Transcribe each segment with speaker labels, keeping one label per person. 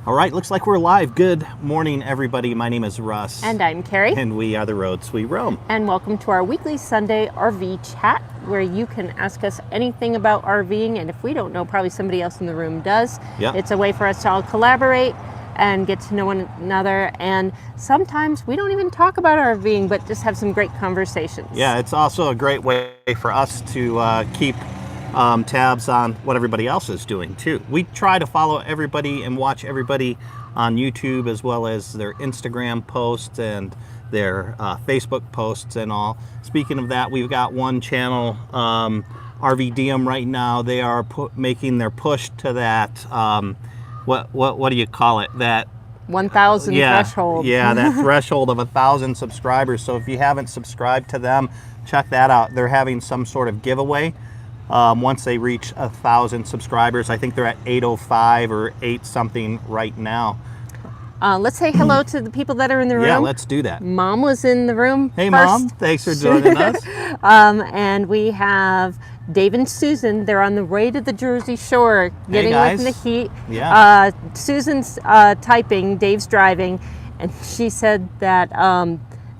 Speaker 1: All right, looks like we're live. Good morning, everybody. My name is Russ.
Speaker 2: And I'm Kerry.
Speaker 1: And we are the Roads We Roam.
Speaker 2: And welcome to our weekly Sunday RV chat, where you can ask us anything about RVing. And if we don't know, probably somebody else in the room does.
Speaker 1: Yep.
Speaker 2: It's a way for us to all collaborate and get to know one another. And sometimes we don't even talk about RVing, but just have some great conversations.
Speaker 1: Yeah, it's also a great way for us to keep tabs on what everybody else is doing too. We try to follow everybody and watch everybody on YouTube, as well as their Instagram posts and their Facebook posts and all. Speaking of that, we've got one channel, RVDM, right now. They are making their push to that what do you call it, that
Speaker 2: 1,000 threshold.
Speaker 1: Yeah, that threshold of 1,000 subscribers. So if you haven't subscribed to them, check that out. They're having some sort of giveaway once they reach 1,000 subscribers. I think they're at 805 or 8 something right now.
Speaker 2: Let's say hello to the people that are in the room.
Speaker 1: Yeah, let's do that.
Speaker 2: Mom was in the room
Speaker 1: Hey,
Speaker 2: first.
Speaker 1: Mom. Thanks for joining us.
Speaker 2: And we have Dave and Susan. They're on the way to the Jersey Shore, getting away from the heat.
Speaker 1: Yeah.
Speaker 2: Susan's typing, Dave's driving, and she said that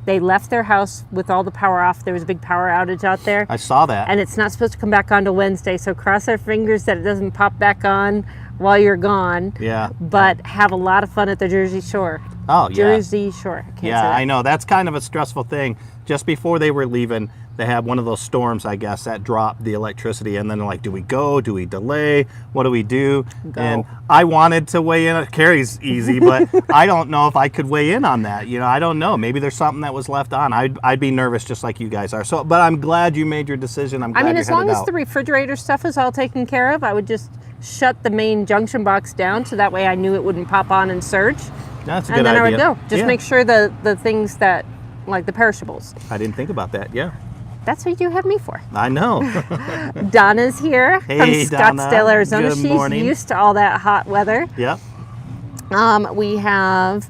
Speaker 2: they left their house with all the power off. There was a big power outage out there.
Speaker 1: I saw that.
Speaker 2: And it's not supposed to come back on till Wednesday, so cross our fingers that it doesn't pop back on while you're gone.
Speaker 1: Yeah.
Speaker 2: But have a lot of fun at the Jersey Shore.
Speaker 1: Oh, yeah.
Speaker 2: Jersey Shore. I can't say that.
Speaker 1: I know. That's kind of a stressful thing. Just before they were leaving, they had one of those storms, I guess, that dropped the electricity. And then they're like, do we go? Do we delay? What do we do?
Speaker 2: Go.
Speaker 1: And I wanted to weigh in. Carrie's easy, but I don't know if I could weigh in on that. You know, I don't know. Maybe there's something that was left on. I'd be nervous just like you guys are. So, but I'm glad you made your decision. I'm glad you're
Speaker 2: as long
Speaker 1: headed
Speaker 2: as
Speaker 1: out.
Speaker 2: the refrigerator stuff is all taken care of, I would just shut the main junction box down so that way I knew it wouldn't pop on and surge.
Speaker 1: That's a good
Speaker 2: and then
Speaker 1: idea.
Speaker 2: I would go. Just
Speaker 1: Yeah.
Speaker 2: make sure the things that, like the perishables.
Speaker 1: I didn't think about that. Yeah.
Speaker 2: That's what you have me for.
Speaker 1: I know.
Speaker 2: Donna's here
Speaker 1: Hey,
Speaker 2: from Scottsdale,
Speaker 1: Donna.
Speaker 2: Arizona.
Speaker 1: Good
Speaker 2: She's
Speaker 1: morning.
Speaker 2: used to all that hot weather.
Speaker 1: Yep.
Speaker 2: We have,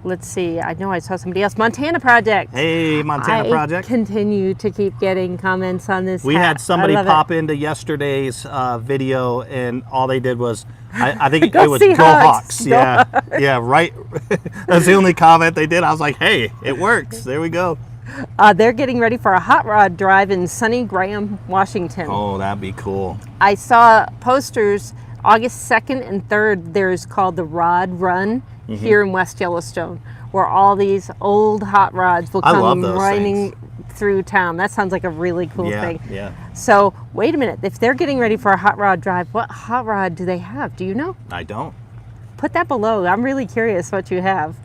Speaker 2: let's see, I know I saw somebody else, Montana Project.
Speaker 1: Hey, Montana Project.
Speaker 2: I continue to keep getting comments on this.
Speaker 1: We
Speaker 2: hat.
Speaker 1: had somebody
Speaker 2: I love
Speaker 1: pop into yesterday's video, and all they did was, I think
Speaker 2: Go
Speaker 1: it was
Speaker 2: see
Speaker 1: "Go
Speaker 2: Hawks."
Speaker 1: Hawks." Yeah, yeah, right. That's the only comment they did. I was like, hey, it works. There we go.
Speaker 2: They're getting ready for a hot rod drive in sunny Graham, Washington.
Speaker 1: Oh, that'd be cool.
Speaker 2: I saw posters August 2nd and 3rd. There's called the Rod Run here in West Yellowstone, where all these old hot rods will
Speaker 1: I love
Speaker 2: come
Speaker 1: those
Speaker 2: running through town. That sounds like a really cool thing.
Speaker 1: Yeah.
Speaker 2: So wait a minute. If they're getting ready for a hot rod drive, what hot rod do they have? Do you know?
Speaker 1: I don't.
Speaker 2: Put that below. I'm really curious what you have.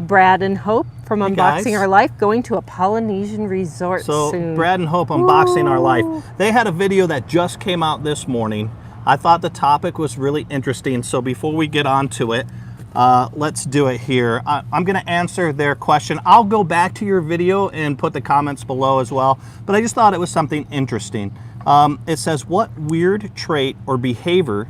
Speaker 2: Brad and Hope from
Speaker 1: Hey,
Speaker 2: Unboxing
Speaker 1: guys.
Speaker 2: Our Life going to a Polynesian resort
Speaker 1: So
Speaker 2: soon.
Speaker 1: Brad and Hope Unboxing Our Life. They had a video that just came out this morning. I thought the topic was really interesting. So before we get on to it, let's do it here. I'm going to answer their question. I'll go back to your video and put the comments below as well. But I just thought it was something interesting. It says, what weird trait or behavior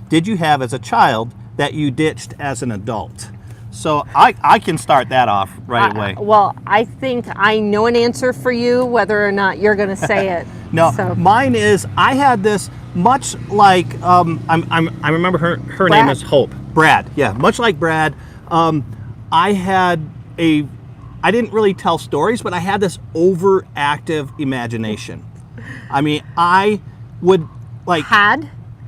Speaker 1: did you have as a child that you ditched as an adult? So I can start that off right away.
Speaker 2: Well, I think I know an answer for you, whether or not you're going to say it.
Speaker 1: No,
Speaker 2: So,
Speaker 1: mine is, I had this much like, I remember her
Speaker 2: Brad.
Speaker 1: name is Hope. Brad, yeah, much like Brad. I didn't really tell stories, but I had this overactive imagination. I mean, I would like...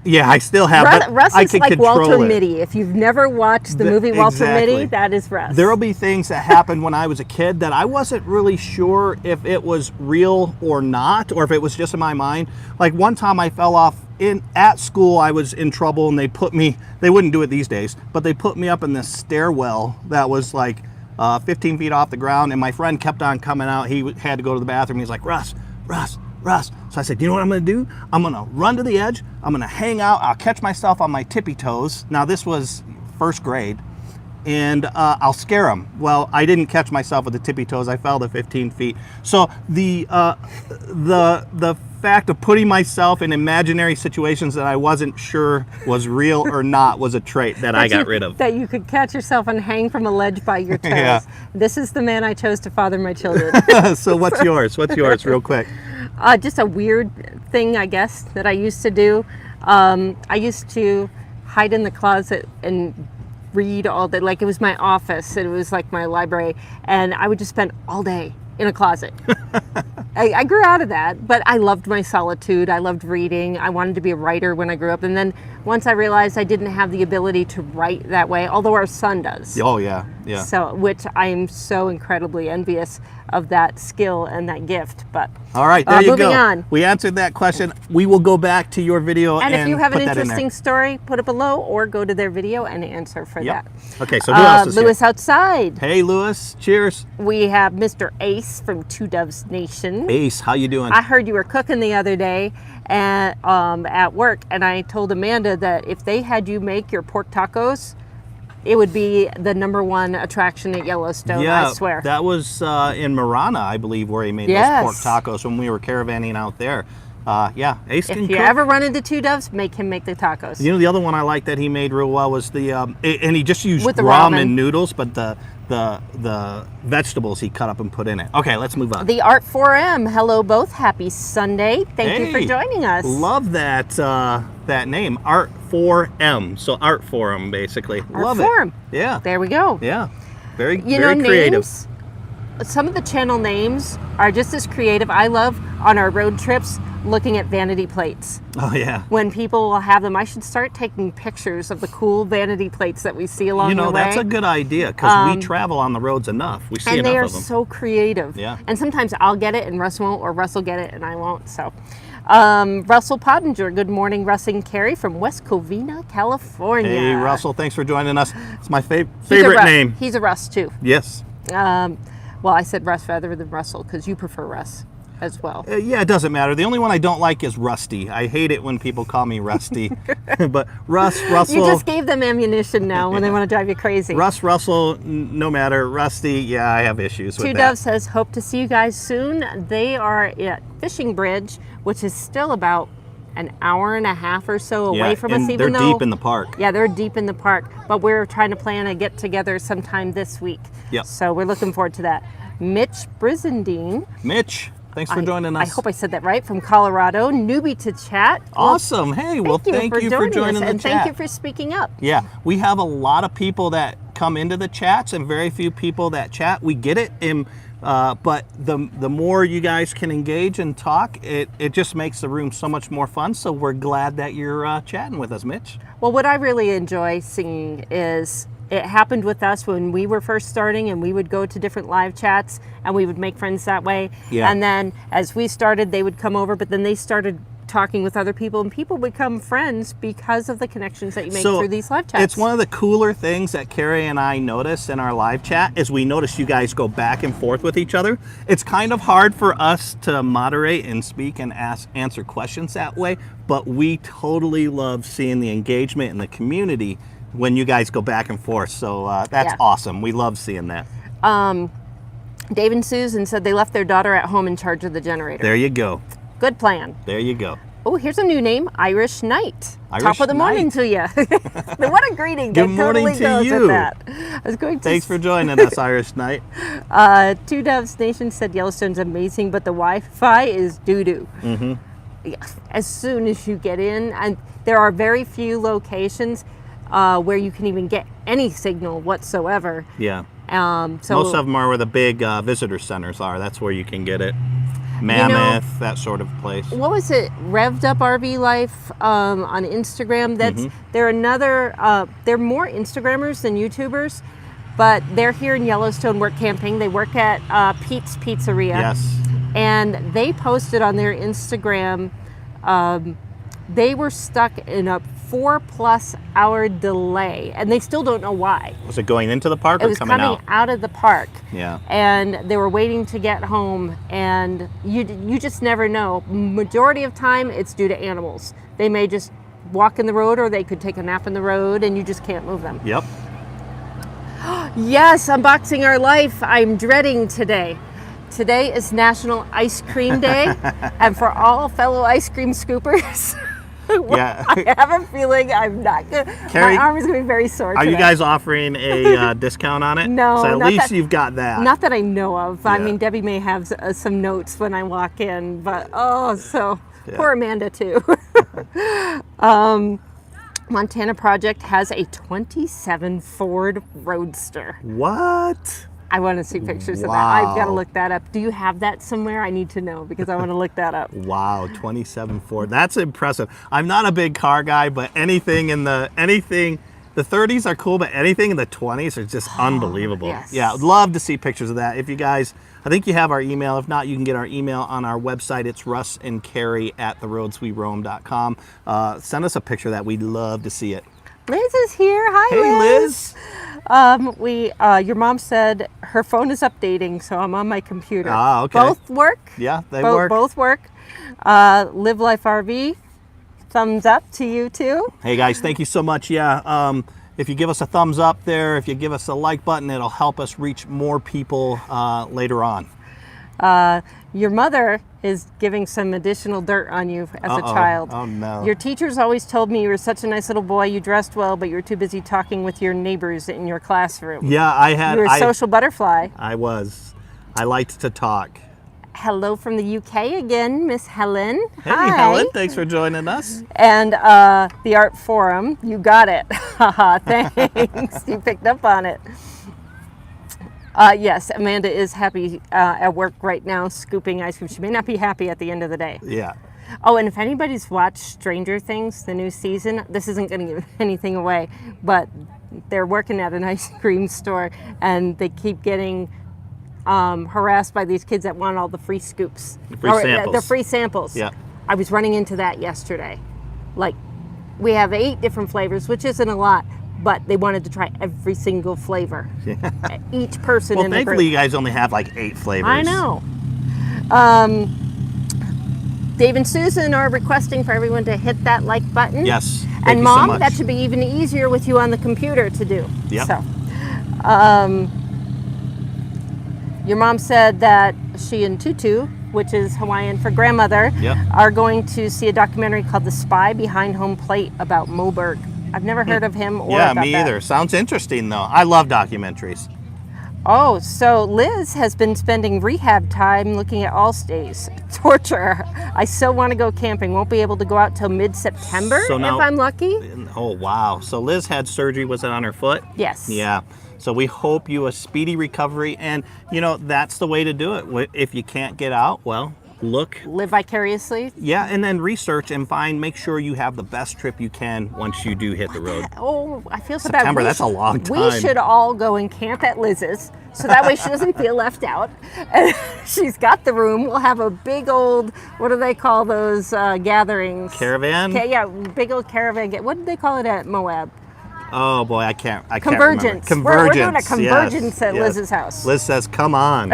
Speaker 1: Yeah, I still have.
Speaker 2: Russ
Speaker 1: I
Speaker 2: is
Speaker 1: could
Speaker 2: like
Speaker 1: control
Speaker 2: Walter
Speaker 1: it.
Speaker 2: Mitty. If you've never watched the movie Walter
Speaker 1: exactly.
Speaker 2: Mitty, that is Russ.
Speaker 1: There will be things that happened when I was a kid that I wasn't really sure if it was real or not, or if it was just in my mind. Like one time I fell off at school. I was in trouble, and they wouldn't do it these days, but they put me up in this stairwell that was like 15 feet off the ground, and my friend kept on coming out. He had to go to the bathroom. He's like, Russ. So I said, you know what I'm going to do? I'm going to run to the edge. I'm going to hang out. I'll catch myself on my tippy toes. Now, this was first grade. And I'll scare them. Well, I didn't catch myself with the tippy toes. I fell to 15 feet. So the fact of putting myself in imaginary situations that I wasn't sure was real or not was a trait that I got rid of.
Speaker 2: That you could catch yourself and hang from a ledge by your toes.
Speaker 1: Yeah.
Speaker 2: This is the man I chose to father my children.
Speaker 1: So what's yours? What's yours, real quick?
Speaker 2: Just a weird thing, I guess, that I used to do. I used to hide in the closet and read all day. Like, it was my office. It was like my library. And I would just spend all day in a closet. I grew out of that, but I loved my solitude. I loved reading. I wanted to be a writer when I grew up. And then once I realized I didn't have the ability to write that way, although our son does.
Speaker 1: Oh, yeah, yeah.
Speaker 2: So, which I am so incredibly envious of that skill and that gift. But
Speaker 1: all right, there you
Speaker 2: moving
Speaker 1: go.
Speaker 2: on.
Speaker 1: We answered that question. We will go back to your video and
Speaker 2: if you have an
Speaker 1: put that in
Speaker 2: interesting
Speaker 1: there.
Speaker 2: story, put it below or go to their video and answer for
Speaker 1: Yep.
Speaker 2: that.
Speaker 1: Okay, so who else is
Speaker 2: Lewis
Speaker 1: here?
Speaker 2: outside.
Speaker 1: Hey, Lewis. Cheers.
Speaker 2: We have Mr. Ace from Two Doves Nation.
Speaker 1: Ace, how you doing?
Speaker 2: I heard you were cooking the other day at work, and I told Amanda that if they had you make your pork tacos, it would be the #1 attraction at Yellowstone,
Speaker 1: Yeah,
Speaker 2: I swear.
Speaker 1: that was in Marana, I believe, where he made
Speaker 2: Yes.
Speaker 1: those pork tacos when we were caravanning out there. Yeah, Ace can
Speaker 2: If you
Speaker 1: cook.
Speaker 2: ever run into Two Doves, make him make the tacos.
Speaker 1: You know, the other one I like that he made real well was the, and he just used
Speaker 2: With the
Speaker 1: ramen
Speaker 2: ramen.
Speaker 1: noodles, but the vegetables he cut up and put in it. Okay, let's move on.
Speaker 2: The Art 4M, hello both, happy Sunday. Thank you for
Speaker 1: Hey,
Speaker 2: joining us.
Speaker 1: Love that that name, Art 4M. So Art Forum, basically.
Speaker 2: Art
Speaker 1: Love
Speaker 2: Forum.
Speaker 1: it. Yeah,
Speaker 2: There we go.
Speaker 1: yeah. Very,
Speaker 2: You
Speaker 1: very
Speaker 2: know,
Speaker 1: creative.
Speaker 2: names, some of the channel names are just as creative. I love on our road trips looking at vanity plates.
Speaker 1: Oh yeah.
Speaker 2: When people will have them, I should start taking pictures of the cool vanity plates that we see along
Speaker 1: You know,
Speaker 2: the way.
Speaker 1: that's a good idea because we travel on the roads enough. We see
Speaker 2: And they are
Speaker 1: enough of them.
Speaker 2: so creative.
Speaker 1: Yeah.
Speaker 2: And sometimes I'll get it and Russ won't, or Russ will get it and I won't. So, Russell Pottinger, good morning, Russ and Kerry from West Covina, California.
Speaker 1: Hey, Russell, thanks for joining us. It's my
Speaker 2: He's a
Speaker 1: favorite
Speaker 2: Russ.
Speaker 1: name.
Speaker 2: He's a Russ too.
Speaker 1: Yes.
Speaker 2: Well, I said Russ rather than Russell because you prefer Russ as well.
Speaker 1: Yeah, it doesn't matter. The only one I don't like is Rusty. I hate it when people call me Rusty. But Russell.
Speaker 2: You just gave them ammunition now when they want to drive you crazy.
Speaker 1: Russell, no matter. Rusty, yeah, I have issues with
Speaker 2: Two
Speaker 1: that.
Speaker 2: Dove says, hope to see you guys soon. They are at Fishing Bridge, which is still about an hour and a half or so away from us,
Speaker 1: and
Speaker 2: even
Speaker 1: they're
Speaker 2: though
Speaker 1: deep in the park.
Speaker 2: Yeah, they're deep in the park, but we're trying to plan a get together sometime this week.
Speaker 1: Yep.
Speaker 2: So we're looking forward to that. Mitch Brizendine.
Speaker 1: Mitch, thanks for joining us.
Speaker 2: I hope I said that right, from Colorado. Newbie to chat.
Speaker 1: Awesome. Hey, well, thank you for joining
Speaker 2: us,
Speaker 1: the
Speaker 2: and
Speaker 1: chat.
Speaker 2: thank you for speaking up.
Speaker 1: Yeah, we have a lot of people that come into the chats and very few people that chat. We get it, but the more you guys can engage and talk, it just makes the room so much more fun. So we're glad that you're chatting with us, Mitch.
Speaker 2: Well, what I really enjoy seeing is it happened with us when we were first starting, and we would go to different live chats and we would make friends that way.
Speaker 1: Yeah.
Speaker 2: And then as we started, they would come over, but then they started talking with other people, and people become friends because of the connections that you make through these live chats.
Speaker 1: It's one of the cooler things that Kerry and I notice in our live chat is we notice you guys go back and forth with each other. It's kind of hard for us to moderate and speak and answer questions that way, but we totally love seeing the engagement in the community when you guys go back and forth. So that's awesome. We love seeing that.
Speaker 2: Dave and Susan said they left their daughter at home in charge of the generator.
Speaker 1: There you go.
Speaker 2: Good plan.
Speaker 1: There you go.
Speaker 2: Oh, here's a new name, Irish Knight.
Speaker 1: Irish
Speaker 2: Top of the morning
Speaker 1: Knight.
Speaker 2: to you. What a greeting.
Speaker 1: Good
Speaker 2: that
Speaker 1: morning
Speaker 2: totally
Speaker 1: to
Speaker 2: goes
Speaker 1: you.
Speaker 2: With that. I was going to
Speaker 1: Thanks for joining us, Irish Knight.
Speaker 2: Two Doves Nation said Yellowstone's amazing, but the Wi-Fi is doo-doo. Mm-hmm. As soon as you get in, and there are very few locations where you can even get any signal whatsoever.
Speaker 1: Yeah.
Speaker 2: So
Speaker 1: Most of them are where the big visitor centers are. That's where you can get it. Mammoth, that sort of place.
Speaker 2: What was it? Revved Up RV Life on Instagram. That's they're another. They're more Instagrammers than YouTubers, but they're here in Yellowstone. Work camping. They work at Pete's Pizzeria.
Speaker 1: Yes.
Speaker 2: And they posted on their Instagram. They were stuck in a 4+ hour delay, and they still don't know why.
Speaker 1: Was it going into the park
Speaker 2: It
Speaker 1: or
Speaker 2: was
Speaker 1: coming
Speaker 2: coming
Speaker 1: out?
Speaker 2: of the park.
Speaker 1: Yeah.
Speaker 2: And they were waiting to get home, and you just never know. Majority of time, it's due to animals. They may just walk in the road, or they could take a nap in the road, and you just can't move them.
Speaker 1: Yep.
Speaker 2: Yes, unboxing our life. I'm dreading today. Today is National Ice Cream Day, and for all fellow ice cream scoopers,
Speaker 1: Yeah.
Speaker 2: I have a feeling I'm not good.
Speaker 1: Kerry,
Speaker 2: my arm is going to be very sore
Speaker 1: Are
Speaker 2: today.
Speaker 1: you guys offering a discount on it?
Speaker 2: No,
Speaker 1: So at
Speaker 2: not
Speaker 1: least
Speaker 2: that-
Speaker 1: you've got that.
Speaker 2: Not that I know of. I
Speaker 1: Yeah.
Speaker 2: mean, Debbie may have some notes when I walk in, but
Speaker 1: Yeah.
Speaker 2: poor Amanda too. Montana Project has a 27 Ford Roadster.
Speaker 1: What?
Speaker 2: I want to see pictures of that.
Speaker 1: Wow.
Speaker 2: I've got to look that up. Do you have that somewhere? I need to know because I want to look that up.
Speaker 1: Wow, 27 Ford. That's impressive. I'm not a big car guy, but anything, the 30s are cool, but anything in the 20s are just unbelievable.
Speaker 2: Yes.
Speaker 1: Yeah, I'd love to see pictures of that. If you guys, I think you have our email. If not, you can get our email on our website. It's Russ and Kerry at theroadsweroam.com. Send us a picture of that. We'd love to see it.
Speaker 2: Liz is here. Hi,
Speaker 1: Hey, Liz.
Speaker 2: Your mom said her phone is updating, so I'm on my computer.
Speaker 1: Ah, okay.
Speaker 2: Both work?
Speaker 1: Yeah, they work.
Speaker 2: Both work. Live Life RV, thumbs up to you too.
Speaker 1: Hey guys, thank you so much. Yeah, if you give us a thumbs up there, if you give us a like button, it'll help us reach more people later on.
Speaker 2: Your mother is giving some additional dirt on you as a child.
Speaker 1: Oh no.
Speaker 2: Your teachers always told me you were such a nice little boy, you dressed well, but you were too busy talking with your neighbors in your classroom.
Speaker 1: Yeah, I had.
Speaker 2: You were a social butterfly.
Speaker 1: I was. I liked to talk.
Speaker 2: Hello from the UK again, Miss Helen.
Speaker 1: Hey,
Speaker 2: Hi.
Speaker 1: Helen, thanks for joining us.
Speaker 2: And the Art Forum, you got it. Haha, thanks. You picked up on it. Yes, Amanda is happy at work right now, scooping ice cream. She may not be happy at the end of the day.
Speaker 1: Yeah.
Speaker 2: Oh, and if anybody's watched Stranger Things, the new season, this isn't going to give anything away, but they're working at an ice cream store, and they keep getting harassed by these kids that want all the free scoops.
Speaker 1: Free samples.
Speaker 2: The free samples.
Speaker 1: Yeah.
Speaker 2: I was running into that yesterday. Like, we have 8 different flavors, which isn't a lot, but they wanted to try every single flavor. Yeah. Each person in the group.
Speaker 1: Thankfully you guys only have like 8 flavors.
Speaker 2: I know. Dave and Susan are requesting for everyone to hit that like button.
Speaker 1: Yes. Thank
Speaker 2: And
Speaker 1: you
Speaker 2: Mom,
Speaker 1: so much.
Speaker 2: that should be even easier with you on the computer to do.
Speaker 1: Yep.
Speaker 2: So, your mom said that she and Tutu, which is Hawaiian for grandmother,
Speaker 1: Yep.
Speaker 2: are going to see a documentary called The Spy Behind Home Plate about Moberg. I've never heard of him or
Speaker 1: Yeah,
Speaker 2: about
Speaker 1: me
Speaker 2: that.
Speaker 1: either. Sounds interesting though. I love documentaries.
Speaker 2: Oh, so Liz has been spending rehab time looking at Allstays. Torture. I still want to go camping. Won't be able to go out till mid-September
Speaker 1: So now-
Speaker 2: if I'm lucky.
Speaker 1: Oh wow. So Liz had surgery, was it on her foot?
Speaker 2: Yes.
Speaker 1: Yeah. So we hope you a speedy recovery, and you know that's the way to do it. If you can't get out, well, look.
Speaker 2: Live vicariously.
Speaker 1: Yeah, and then research and make sure you have the best trip you can once you do hit the road.
Speaker 2: Oh, I feel so
Speaker 1: September,
Speaker 2: bad.
Speaker 1: that's a long
Speaker 2: We
Speaker 1: time.
Speaker 2: should all go and camp at Liz's, so that way she doesn't feel left out. And she's got the room. We'll have a big old, what do they call those gatherings?
Speaker 1: Caravan?
Speaker 2: Yeah, big old caravan. What did they call it at Moab?
Speaker 1: Oh boy, I can't
Speaker 2: Convergence.
Speaker 1: remember.
Speaker 2: We're
Speaker 1: Convergence.
Speaker 2: doing a convergence
Speaker 1: yes,
Speaker 2: at
Speaker 1: yes.
Speaker 2: Liz's house.
Speaker 1: Liz says, "Come on."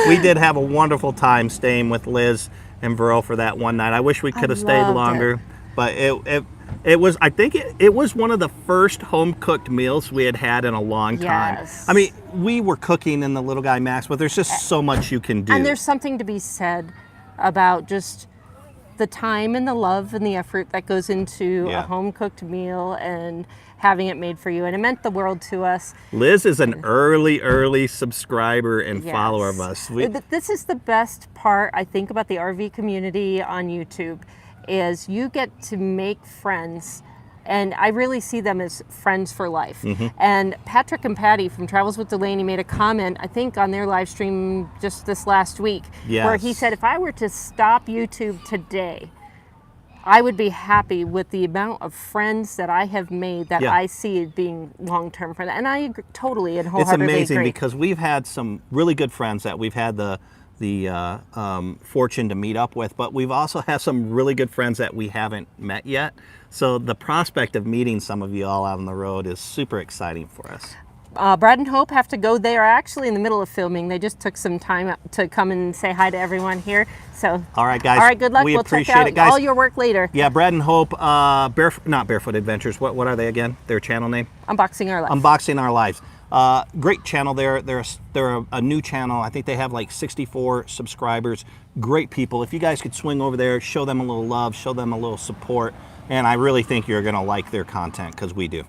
Speaker 1: We did have a wonderful time staying with Liz and Vero for that one night. I wish we could have stayed
Speaker 2: loved
Speaker 1: longer, but it was. I think it was one of the first home cooked meals we had in a long time.
Speaker 2: Yes.
Speaker 1: I mean, we were cooking in the Little Guy Max, but there's just so much you can do.
Speaker 2: And there's something to be said about just the time and the love and the effort that goes into
Speaker 1: Yeah.
Speaker 2: a home cooked meal and having it made for you. And it meant the world to us.
Speaker 1: Liz is an early subscriber and
Speaker 2: Yes.
Speaker 1: follower of us.
Speaker 2: This is the best part, I think, about the RV community on YouTube, is you get to make friends. And I really see them as friends for life.
Speaker 1: Mm-hmm.
Speaker 2: And Patrick and Patty from Travels with Delaney made a comment, I think, on their live stream just this last week, where he
Speaker 1: Yes.
Speaker 2: said, if I were to stop YouTube today, I would be happy with the amount of friends that I have made that
Speaker 1: Yeah.
Speaker 2: I see as being long-term friends. And I agree, totally and
Speaker 1: It's
Speaker 2: wholeheartedly
Speaker 1: amazing
Speaker 2: agree.
Speaker 1: because we've had some really good friends that we've had the fortune to meet up with, but we've also had some really good friends that we haven't met yet. So the prospect of meeting some of you all out on the road is super exciting for us.
Speaker 2: Brad and Hope have to go. They are actually in the middle of filming. They just took some time to come and say hi to everyone here. So,
Speaker 1: All right, guys.
Speaker 2: all right, good luck.
Speaker 1: We
Speaker 2: We'll check
Speaker 1: appreciate
Speaker 2: out
Speaker 1: it, guys.
Speaker 2: all your work later.
Speaker 1: Yeah, Brad and Hope, not Barefoot Adventures. What are they again? Their channel name?
Speaker 2: Unboxing Our Life.
Speaker 1: Unboxing Our Lives. Great channel. They're a new channel. I think they have like 64 subscribers. Great people. If you guys could swing over there, show them a little love, show them a little support, and I really think you're gonna like their content because we do.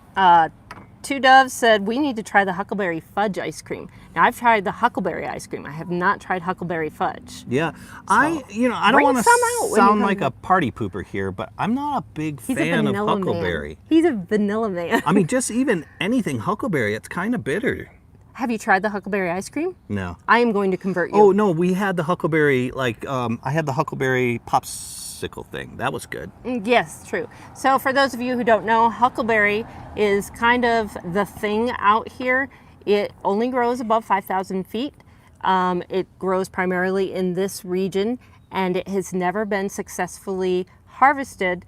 Speaker 2: Two Doves said, we need to try the huckleberry fudge ice cream. Now, I've tried the huckleberry ice cream. I have not tried huckleberry fudge.
Speaker 1: Yeah. I don't want to sound like a party pooper here, but I'm not a big fan of huckleberry.
Speaker 2: He's a vanilla man.
Speaker 1: I mean, just even anything huckleberry, it's kind of bitter.
Speaker 2: Have you tried the huckleberry ice cream?
Speaker 1: No.
Speaker 2: I am going to convert you.
Speaker 1: Oh, no, we had the huckleberry, I had the huckleberry popsicle thing. That was good.
Speaker 2: Yes, true. So for those of you who don't know, huckleberry is kind of the thing out here. It only grows above 5,000 feet. It grows primarily in this region, and it has never been successfully harvested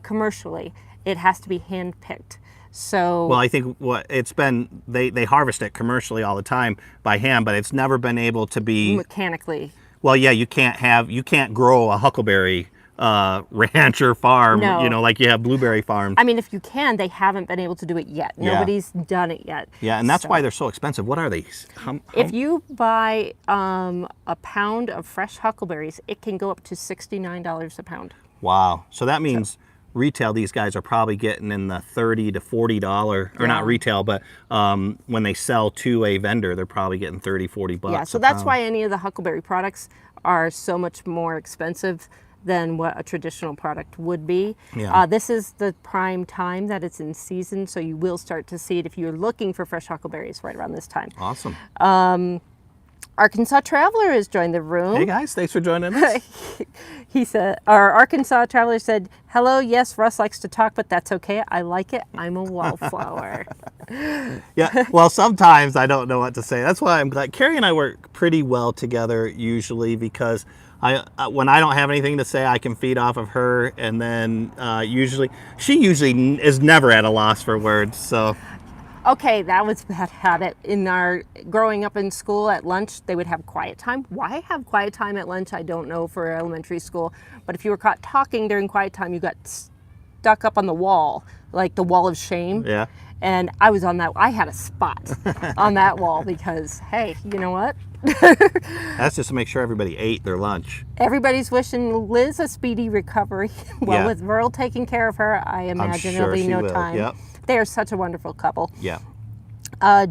Speaker 2: commercially. It has to be hand-picked. So,
Speaker 1: well, I think it's been, they harvest it commercially all the time by hand, but it's never been able to be
Speaker 2: mechanically.
Speaker 1: Well, yeah, you can't grow a huckleberry ranch or farm,
Speaker 2: No.
Speaker 1: Like you have blueberry farms.
Speaker 2: I mean, if you can, they haven't been able to do it yet.
Speaker 1: Yeah.
Speaker 2: Nobody's done it yet.
Speaker 1: Yeah, and that's why they're so expensive. What are they?
Speaker 2: If you buy a pound of fresh huckleberries, it can go up to $69 a pound.
Speaker 1: Wow. So that means retail, these guys are probably getting in the $30 to $40, or not retail, but when they sell to a vendor, they're probably getting $30-$40.
Speaker 2: Yeah, so that's why any of the huckleberry products are so much more expensive than what a traditional product would be.
Speaker 1: Yeah.
Speaker 2: This is the prime time that it's in season, so you will start to see it if you're looking for fresh huckleberries right around this time.
Speaker 1: Awesome.
Speaker 2: Arkansas Traveler has joined the room.
Speaker 1: Hey guys, thanks for joining us.
Speaker 2: He said, our Arkansas Traveler said, hello, yes, Russ likes to talk, but that's okay. I like it. I'm a wallflower.
Speaker 1: Yeah, well, sometimes I don't know what to say. That's why I'm glad. Kerry and I work pretty well together usually, because when I don't have anything to say, I can feed off of her, and then she usually is never at a loss for words, so.
Speaker 2: Okay, that was bad habit. In our growing up in school at lunch, they would have quiet time. Why have quiet time at lunch? I don't know for elementary school. But if you were caught talking during quiet time, you got stuck up on the wall, like the wall of shame.
Speaker 1: Yeah.
Speaker 2: And I was on that. I had a spot on that wall because, hey, you know what?
Speaker 1: That's just to make sure everybody ate their lunch.
Speaker 2: Everybody's wishing Liz a speedy recovery. Well, with Verl taking care of her, I imagine there'll be no time.
Speaker 1: Yep.
Speaker 2: They are such a wonderful couple.
Speaker 1: Yeah.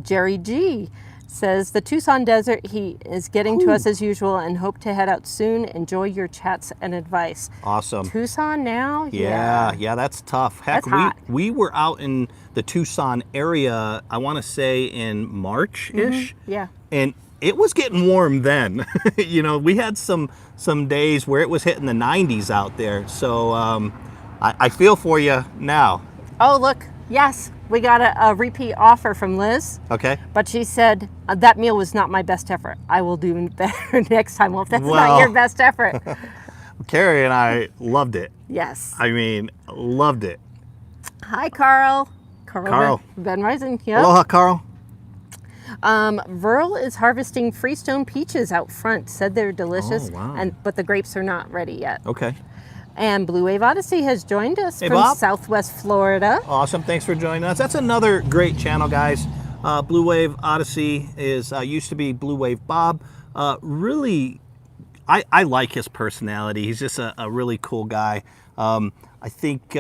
Speaker 2: Jerry G says, the Tucson desert heat is getting to us as usual and hope to head out soon. Enjoy your chats and advice.
Speaker 1: Awesome.
Speaker 2: Tucson now?
Speaker 1: Yeah, that's tough. Heck,
Speaker 2: that's hot.
Speaker 1: We were out in the Tucson area, I want to say in March-ish.
Speaker 2: Yeah.
Speaker 1: And it was getting warm then. We had some days where it was hitting the 90s out there. So I feel for you now.
Speaker 2: Oh, look. Yes, we got a repeat offer from Liz.
Speaker 1: Okay.
Speaker 2: But she said, that meal was not my best effort. I will do better next time. Well, if that's not your best effort.
Speaker 1: Carrie and I loved it.
Speaker 2: Yes.
Speaker 1: I mean, loved it.
Speaker 2: Hi, Carl.
Speaker 1: Carl.
Speaker 2: Ben Rising. Yep.
Speaker 1: Aloha, Carl.
Speaker 2: Verl is harvesting Freestone peaches out front. Said they're delicious,
Speaker 1: Oh, wow.
Speaker 2: but the grapes are not ready yet.
Speaker 1: Okay.
Speaker 2: And Blue Wave Odyssey has joined us from
Speaker 1: Bob.
Speaker 2: Southwest Florida.
Speaker 1: Awesome. Thanks for joining us. That's another great channel, guys. Blue Wave Odyssey is used to be Blue Wave Bob. Really, I like his personality. He's just a really cool guy. I think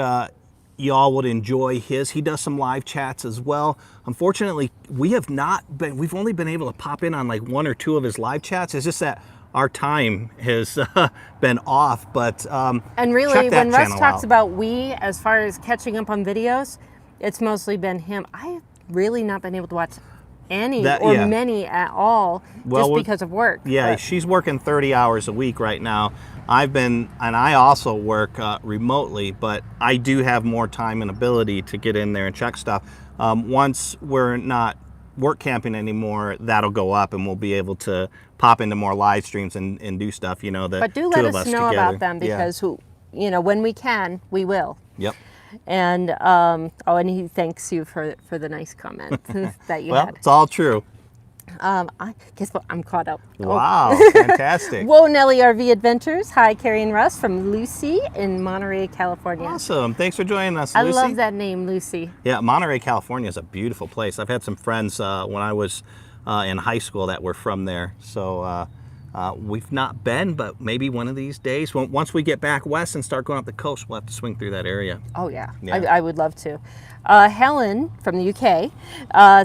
Speaker 1: y'all would enjoy his. He does some live chats as well. Unfortunately, we've only been able to pop in on like one or two of his live chats. It's just that our time has been off, but
Speaker 2: and really, when Russ talks
Speaker 1: out.
Speaker 2: about as far as catching up on videos, it's mostly been him. I've really not been able to watch any many at all, just because of work.
Speaker 1: Yeah,
Speaker 2: but
Speaker 1: she's working 30 hours a week right now. I also work remotely, but I do have more time and ability to get in there and check stuff. Once we're not work camping anymore, that'll go up and we'll be able to pop into more live streams and do stuff,
Speaker 2: but do let us know about them, because when we can, we will.
Speaker 1: Yep.
Speaker 2: And and he thanks you for the nice comment that you had.
Speaker 1: It's all true.
Speaker 2: Guess what? I'm caught up.
Speaker 1: Wow, fantastic.
Speaker 2: Whoa, Nelly RV Adventures. Hi, Kerry and Russ from Lucy in Monterey, California.
Speaker 1: Awesome. Thanks for joining us,
Speaker 2: I
Speaker 1: Lucy.
Speaker 2: love that name, Lucy.
Speaker 1: Yeah, Monterey, California is a beautiful place. I've had some friends when I was in high school that were from there. So We've not been, but maybe one of these days, once we get back west and start going up the coast, we'll have to swing through that area.
Speaker 2: Oh yeah,
Speaker 1: Yeah.
Speaker 2: I would love to. Helen from the UK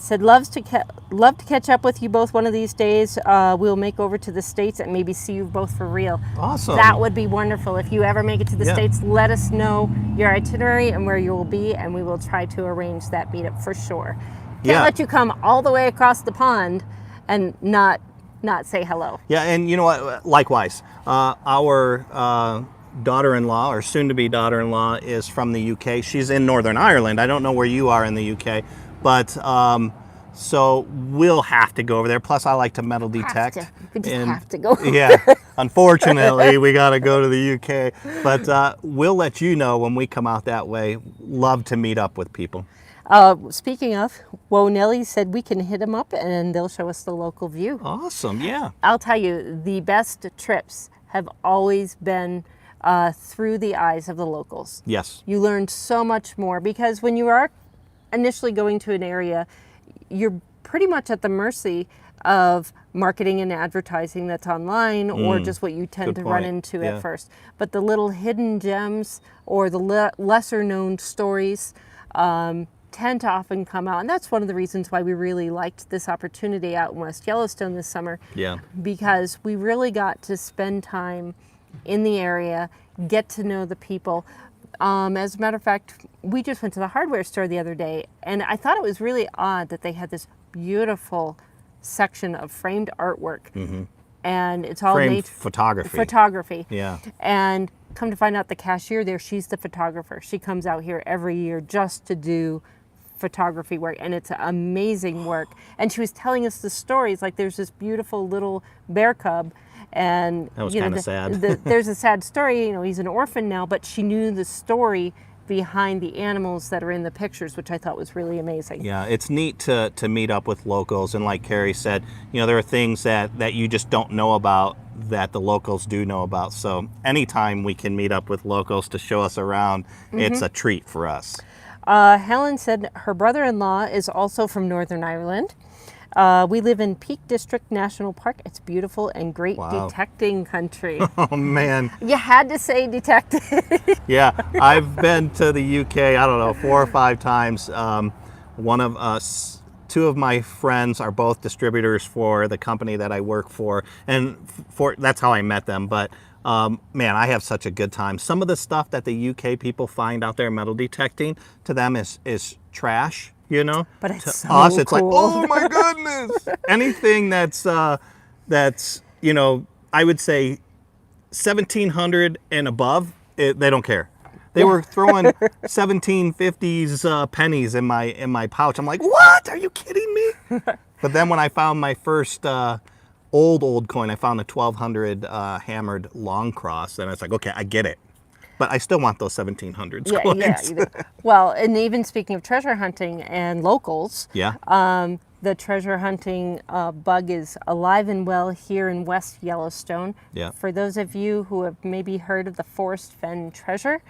Speaker 2: said love to catch up with you both one of these days. We'll make over to the States and maybe see you both for real.
Speaker 1: Awesome.
Speaker 2: That would be wonderful. If you ever make it to the
Speaker 1: Yeah.
Speaker 2: States, let us know your itinerary and where you will be, and we will try to arrange that meetup for sure. Can't
Speaker 1: Yeah.
Speaker 2: let you come all the way across the pond and not say hello.
Speaker 1: Yeah, and you know what? Likewise, our daughter-in-law, or soon-to-be daughter-in-law, is from the UK. She's in Northern Ireland. I don't know where you are in the UK, but so we'll have to go over there. Plus, I like to metal detect.
Speaker 2: We just have to go.
Speaker 1: Yeah, unfortunately, we got to go to the UK. But we'll let you know when we come out that way. Love to meet up with people.
Speaker 2: Speaking of, Whoa Nelly said we can hit them up and they'll show us the local view.
Speaker 1: Awesome, yeah.
Speaker 2: I'll tell you, the best trips have always been through the eyes of the locals.
Speaker 1: Yes.
Speaker 2: You learn so much more because when you are initially going to an area, you're pretty much at the mercy of marketing and advertising that's online or just what you tend
Speaker 1: Good
Speaker 2: to run
Speaker 1: point.
Speaker 2: into
Speaker 1: Yeah.
Speaker 2: at first. But the little hidden gems or the lesser known stories tend to often come out. And that's one of the reasons why we really liked this opportunity out in West Yellowstone this summer.
Speaker 1: Yeah.
Speaker 2: Because we really got to spend time in the area, get to know the people. As a matter of fact, we just went to the hardware store the other day, and I thought it was really odd that they had this beautiful section of framed artwork. And it's all
Speaker 1: Framed photography.
Speaker 2: photography.
Speaker 1: Yeah.
Speaker 2: And come to find out, the cashier there, she's the photographer. She comes out here every year just to do photography work, and it's amazing work. And she was telling us the stories, like there's this beautiful little bear cub, and
Speaker 1: That was
Speaker 2: you know,
Speaker 1: kinda sad.
Speaker 2: there's a sad story, you know, he's an orphan now, but she knew the story behind the animals that are in the pictures, which I thought was really amazing.
Speaker 1: Yeah, it's neat to meet up with locals, and like Kerry said, you know, there are things that you just don't know about that the locals do know about. So anytime we can meet up with locals to show us around, it's a treat for us.
Speaker 2: Helen said her brother-in-law is also from Northern Ireland. We live in Peak District National Park. It's beautiful and great detecting country.
Speaker 1: Oh man.
Speaker 2: You had to say detecting.
Speaker 1: Yeah, I've been to the UK, I don't know, 4 or 5 times. One of us, 2 of my friends are both distributors for the company that I work for, and that's how I met them. But man, I have such a good time. Some of the stuff that the UK people find out there metal detecting, to them is trash, you know?
Speaker 2: But it's so
Speaker 1: us, it's like,
Speaker 2: cool.
Speaker 1: oh my goodness! Anything that's you know, I would say 1700 and above, they don't care. They were throwing 1750s pennies in my pouch. I'm like, what? Are you kidding me? But then when I found my first old coin, I found a 1200 hammered long cross, and I was like, okay, I get it. But I still want those 1700s coins.
Speaker 2: Yeah. You know. Well, and even speaking of treasure hunting and locals,
Speaker 1: Yeah.
Speaker 2: the treasure hunting bug is alive and well here in West Yellowstone.
Speaker 1: Yeah.
Speaker 2: For those of you who have maybe heard of the Forest Fen treasure,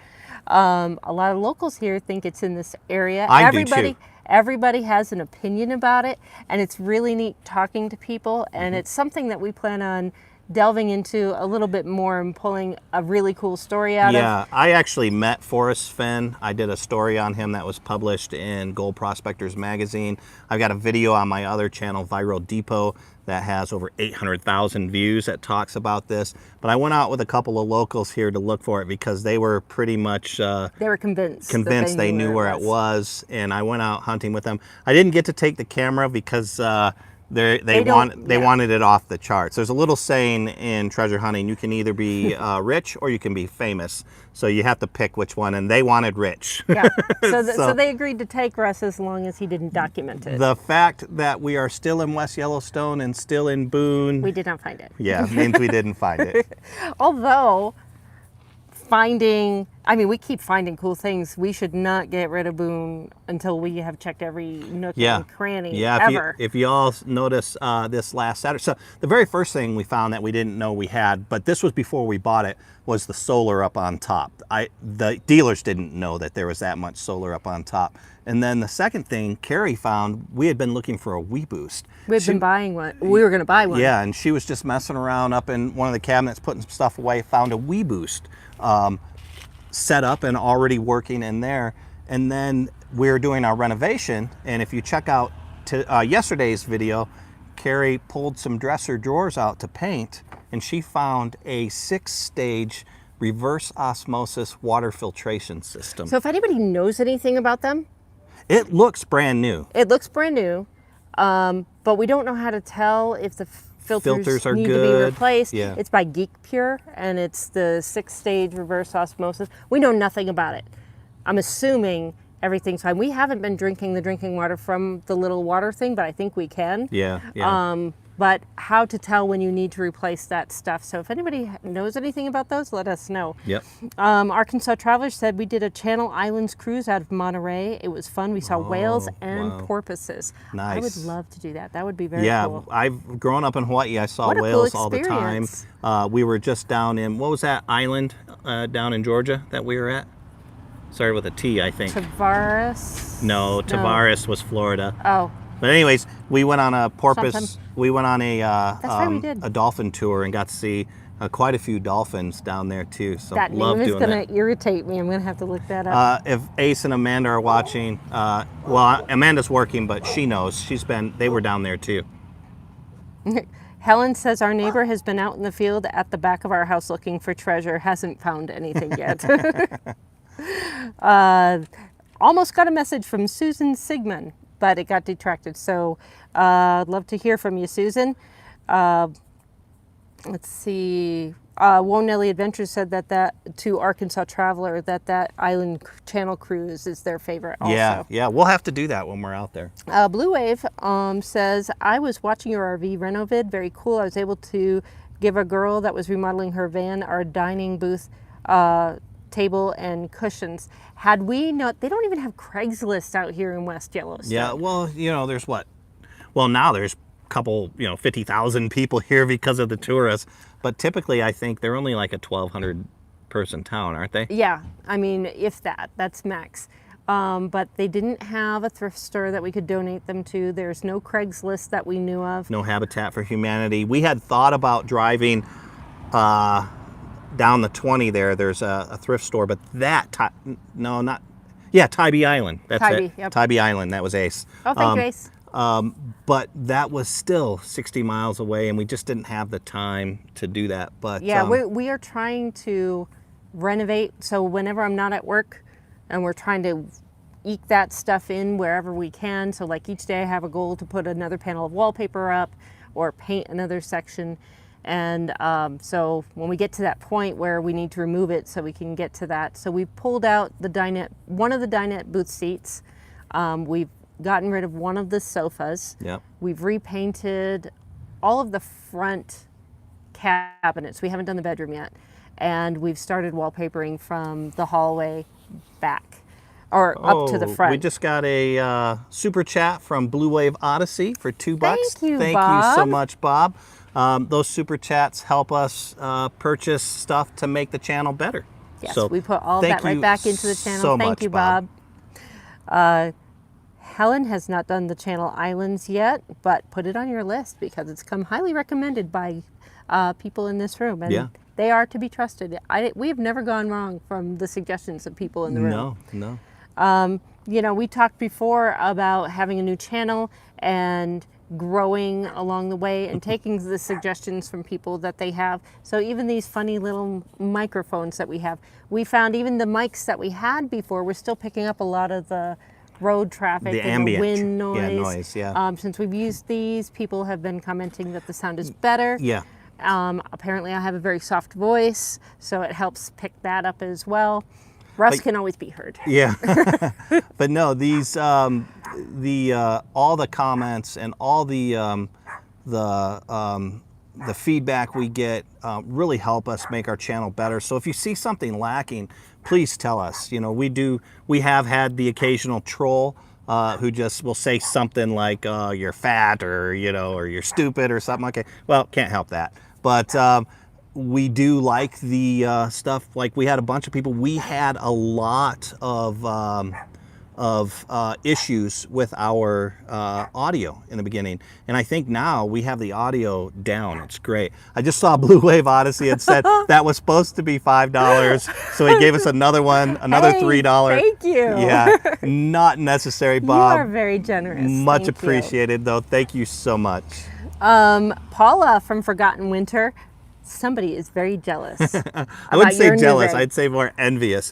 Speaker 2: a lot of locals here think it's in this area.
Speaker 1: I do too.
Speaker 2: Everybody has an opinion about it, and it's really neat talking to people, and it's something that we plan on delving into a little bit more and pulling a really cool story out of.
Speaker 1: Yeah, I actually met Forrest Fenn. I did a story on him that was published in Gold Prospectors magazine. I've got a video on my other channel, Viral Depot, that has over 800,000 views that talks about this. But I went out with a couple of locals here to look for it because they were pretty much
Speaker 2: They were convinced.
Speaker 1: convinced they knew where it was, and I went out hunting with them. I didn't get to take the camera because they wanted it off the charts. There's a little saying in treasure hunting: you can either be rich or you can be famous. So you have to pick which one, and they wanted rich.
Speaker 2: Yeah. So they agreed to take Russ as long as he didn't document it.
Speaker 1: The fact that we are still in West Yellowstone and still in Boone,
Speaker 2: We did not find it.
Speaker 1: yeah, means we didn't find it.
Speaker 2: Although finding I mean, we keep finding cool things. We should not get rid of Boone until we have checked every nook and cranny ever.
Speaker 1: If you all notice this last Saturday, so the very first thing we found that we didn't know we had, but this was before we bought it, was the solar up on top. The dealers didn't know that there was that much solar up on top. And then the second thing Kerry found, we had been looking for a Wii Boost.
Speaker 2: We've been buying one. We were going to buy one.
Speaker 1: Yeah, and she was just messing around up in one of the cabinets, putting some stuff away, found a Wii Boost set up and already working in there. And then we were doing our renovation, and if you check out yesterday's video, Kerry pulled some dresser drawers out to paint, and she found a 6-stage reverse osmosis water filtration system.
Speaker 2: So if anybody knows anything about them,
Speaker 1: it looks brand new.
Speaker 2: It looks brand new, but we don't know how to tell if the filters
Speaker 1: are
Speaker 2: need
Speaker 1: good.
Speaker 2: To be replaced.
Speaker 1: Yeah.
Speaker 2: It's by Geek Pure, and it's the 6-stage reverse osmosis. We know nothing about it. I'm assuming everything's fine. We haven't been drinking the drinking water from the little water thing, but I think we can.
Speaker 1: Yeah.
Speaker 2: But how to tell when you need to replace that stuff. So if anybody knows anything about those, let us know.
Speaker 1: Yep.
Speaker 2: Arkansas Travelers said we did a Channel Islands cruise out of Monterey. It was fun. We saw whales and porpoises.
Speaker 1: Nice.
Speaker 2: I would love to do that. That would be very cool.
Speaker 1: Yeah, I've grown up in Hawaii. I saw
Speaker 2: What a
Speaker 1: whales
Speaker 2: cool
Speaker 1: all the time. We were just down in, what was that island down in Georgia that we were at? Started with a T, I think.
Speaker 2: Tavares?
Speaker 1: No, Tavares was Florida.
Speaker 2: Oh.
Speaker 1: But anyways, we went on a porpoise.
Speaker 2: Something.
Speaker 1: We went on
Speaker 2: That's right, we did.
Speaker 1: a dolphin tour and got to see quite a few dolphins down there too. So
Speaker 2: That
Speaker 1: love
Speaker 2: name is
Speaker 1: doing
Speaker 2: going
Speaker 1: that.
Speaker 2: to irritate me. I'm going to have to look that up.
Speaker 1: If Ace and Amanda are watching, well, Amanda's working, but she knows. They were down there too.
Speaker 2: Helen says our neighbor has been out in the field at the back of our house looking for treasure. Hasn't found anything yet. Almost got a message from Susan Sigmund, but it got detracted. So I'd love to hear from you, Susan. Let's see. Whoa Nelly Adventures said that to Arkansas Traveler that island channel cruise is their favorite also.
Speaker 1: Yeah, we'll have to do that when we're out there.
Speaker 2: Blue Wave says, I was watching your RV reno vid, very cool. I was able to give a girl that was remodeling her van our dining booth table and cushions. Had we not, they don't even have Craigslist out here in West Yellowstone.
Speaker 1: Yeah, well, there's what? Well, now there's a couple, 50,000 people here because of the tourists. But typically, I think they're only like a 1,200 person town, aren't they?
Speaker 2: Yeah, I mean, if that's max. But they didn't have a thrift store that we could donate them to. There's no Craigslist that we knew of.
Speaker 1: No Habitat for Humanity. We had thought about driving down the 20 there. There's a thrift store, but Tybee Island. That's
Speaker 2: Tybee,
Speaker 1: it.
Speaker 2: yep.
Speaker 1: Tybee Island. That was Ace.
Speaker 2: Oh, thank you, Ace.
Speaker 1: But that was still 60 miles away, and we just didn't have the time to do that. But
Speaker 2: yeah, we are trying to renovate. So whenever I'm not at work, and we're trying to eke that stuff in wherever we can. So like each day I have a goal to put another panel of wallpaper up or paint another section. And so when we get to that point where we need to remove it so we can get to that. So we pulled out one of the dinette booth seats. We've gotten rid of one of the sofas.
Speaker 1: Yep.
Speaker 2: We've repainted all of the front cabinets. We haven't done the bedroom yet. And we've started wallpapering from the hallway back or up to the front.
Speaker 1: We just got a super chat from Blue Wave Odyssey for $2.
Speaker 2: Thank you,
Speaker 1: Thank
Speaker 2: Bob.
Speaker 1: you so much, Bob. Those super chats help us purchase stuff to make the channel better.
Speaker 2: Yes,
Speaker 1: so
Speaker 2: we put all that right back into the channel.
Speaker 1: So
Speaker 2: Thank
Speaker 1: much,
Speaker 2: you, Bob. Helen has not done the Channel Islands yet, but put it on your list because it's come highly recommended by people in this room. And they are to be trusted. We have never gone wrong from the suggestions of people in the room.
Speaker 1: No.
Speaker 2: We talked before about having a new channel and growing along the way and taking the suggestions from people that they have. So even these funny little microphones that we have, we found even the mics that we had before were still picking up a lot of the road traffic and
Speaker 1: ambient,
Speaker 2: the wind noise. Since we've used these, people have been commenting that the sound is better.
Speaker 1: Yeah.
Speaker 2: Apparently I have a very soft voice, so it helps pick that up as well. Russ can always be heard.
Speaker 1: Yeah. But no, these all the comments and all the the feedback we get really help us make our channel better. So if you see something lacking, please tell us. You know, we have had the occasional troll who just will say something like you're fat, or or you're stupid or something like that. Well, can't help that. But we do like the stuff. Like, we had a bunch of people. We had a lot of issues with our audio in the beginning, and I think now we have the audio down. It's great. I just saw Blue Wave Odyssey and said that was supposed to be $5, so he gave us another one, another $3.
Speaker 2: Thank you.
Speaker 1: Yeah, not necessary, Bob.
Speaker 2: You are very generous.
Speaker 1: Much
Speaker 2: Thank
Speaker 1: appreciated, though. Thank you so much.
Speaker 2: Paula from Forgotten Winter. Somebody is very jealous.
Speaker 1: I wouldn't say jealous. I'd say more envious.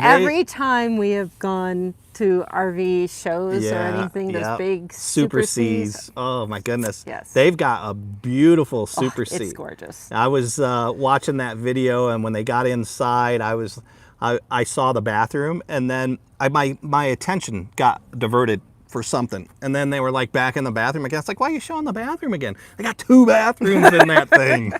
Speaker 2: Every time we have gone to RV shows or anything, those big Super Cs.
Speaker 1: Oh my goodness.
Speaker 2: Yes.
Speaker 1: They've got a beautiful Super C.
Speaker 2: It's gorgeous.
Speaker 1: I was watching that video, and when they got inside, I saw the bathroom, and then my attention got diverted for something, and then they were like back in the bathroom again. It's like, why are you showing the bathroom again? They got 2 bathrooms in that thing.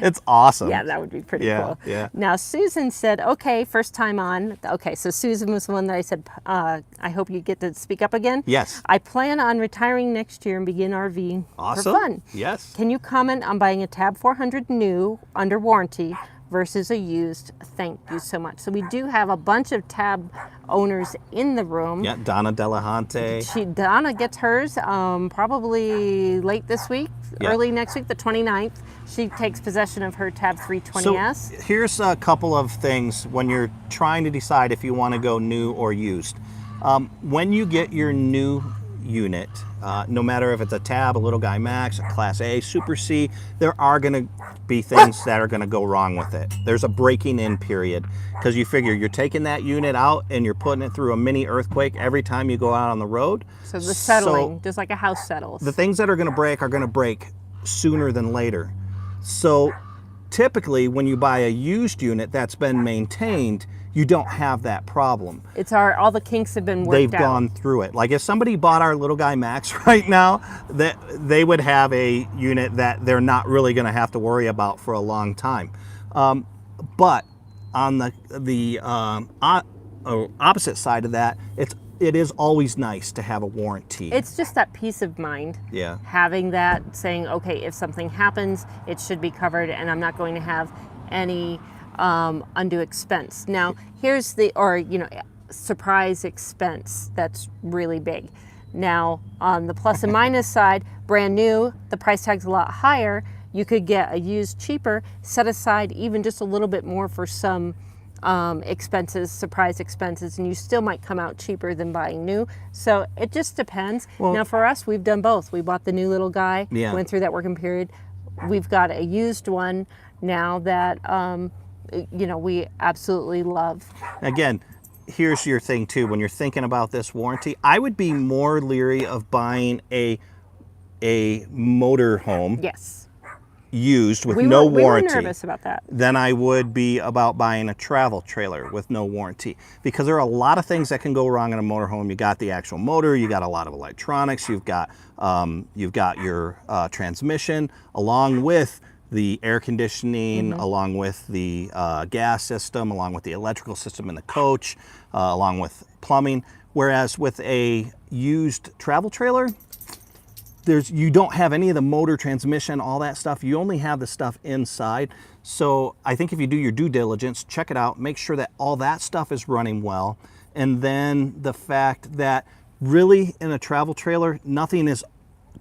Speaker 1: It's awesome.
Speaker 2: Yeah, that would be pretty cool.
Speaker 1: Yeah.
Speaker 2: Now, Susan said, okay, first time on. Okay, so Susan was the one that I said, I hope you get to speak up again.
Speaker 1: Yes.
Speaker 2: I plan on retiring next year and begin RVing
Speaker 1: Awesome.
Speaker 2: for fun.
Speaker 1: Yes.
Speaker 2: Can you comment on buying a Tab 400 new under warranty versus a used? Thank you so much. So we do have a bunch of Tab owners in the room.
Speaker 1: Yeah, Donna Delahante.
Speaker 2: Donna gets hers probably late this week, early next week, the 29th. She takes possession of her Tab 320S.
Speaker 1: So here's a couple of things when you're trying to decide if you want to go new or used. When you get your new unit, no matter if it's a Tab, a Little Guy Max, a Class A, Super C, there are going to be things that are going to go wrong with it. There's a breaking in period, because you figure you're taking that unit out and you're putting it through a mini earthquake every time you go out on the road.
Speaker 2: So the settling, just like a house settles.
Speaker 1: The things that are going to break sooner than later. So typically when you buy a used unit that's been maintained, you don't have that problem.
Speaker 2: It's all the kinks have been worked out.
Speaker 1: They've gone through it. Like, if somebody bought our Little Guy Max right now, that they would have a unit that they're not really going to have to worry about for a long time. But on the opposite side of that, it is always nice to have a warranty.
Speaker 2: It's just that peace of mind.
Speaker 1: Yeah.
Speaker 2: Having that, saying, okay, if something happens, it should be covered, and I'm not going to have any undue expense. Now, here's surprise expense that's really big. Now, on the plus and minus side, brand new, the price tag's a lot higher. You could get a used cheaper, set aside even just a little bit more for some expenses, surprise expenses, and you still might come out cheaper than buying new. So it just depends. Well, now for us, we've done both. We bought the new Little Guy, went through that working period. We've got a used one now that we absolutely love.
Speaker 1: Again, here's your thing too. When you're thinking about this warranty, I would be more leery of buying a motor home.
Speaker 2: Yes.
Speaker 1: Used with no warranty.
Speaker 2: We were nervous about that.
Speaker 1: Than I would be about buying a travel trailer with no warranty, because there are a lot of things that can go wrong in a motorhome. You got the actual motor, you got a lot of electronics, you've got your transmission, along with the air conditioning, along with the gas system, along with the electrical system in the coach, along with plumbing. Whereas with a used travel trailer, you don't have any of the motor, transmission, all that stuff. You only have the stuff inside. So I think if you do your due diligence, check it out, make sure that all that stuff is running well. And then the fact that really in a travel trailer, nothing is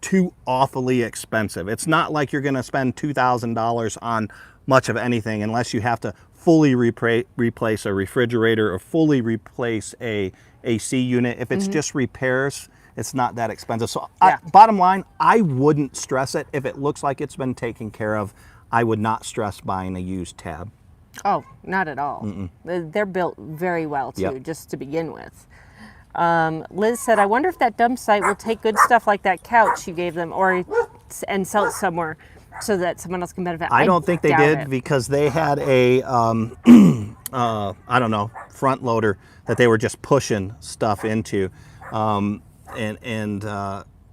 Speaker 1: too awfully expensive. It's not like you're going to spend $2,000 on much of anything unless you have to fully replace a refrigerator or fully replace a AC unit. If it's just repairs, it's not that expensive. So bottom line, I wouldn't stress it. If it looks like it's been taken care of, I would not stress buying a used Tab.
Speaker 2: Oh, not at all. They're built very well too, just to begin with. Liz said, I wonder if that dump site will take good stuff like that couch you gave them and sell it somewhere so that someone else can benefit.
Speaker 1: I don't think they did, because they had a, I don't know, front loader that they were just pushing stuff into. And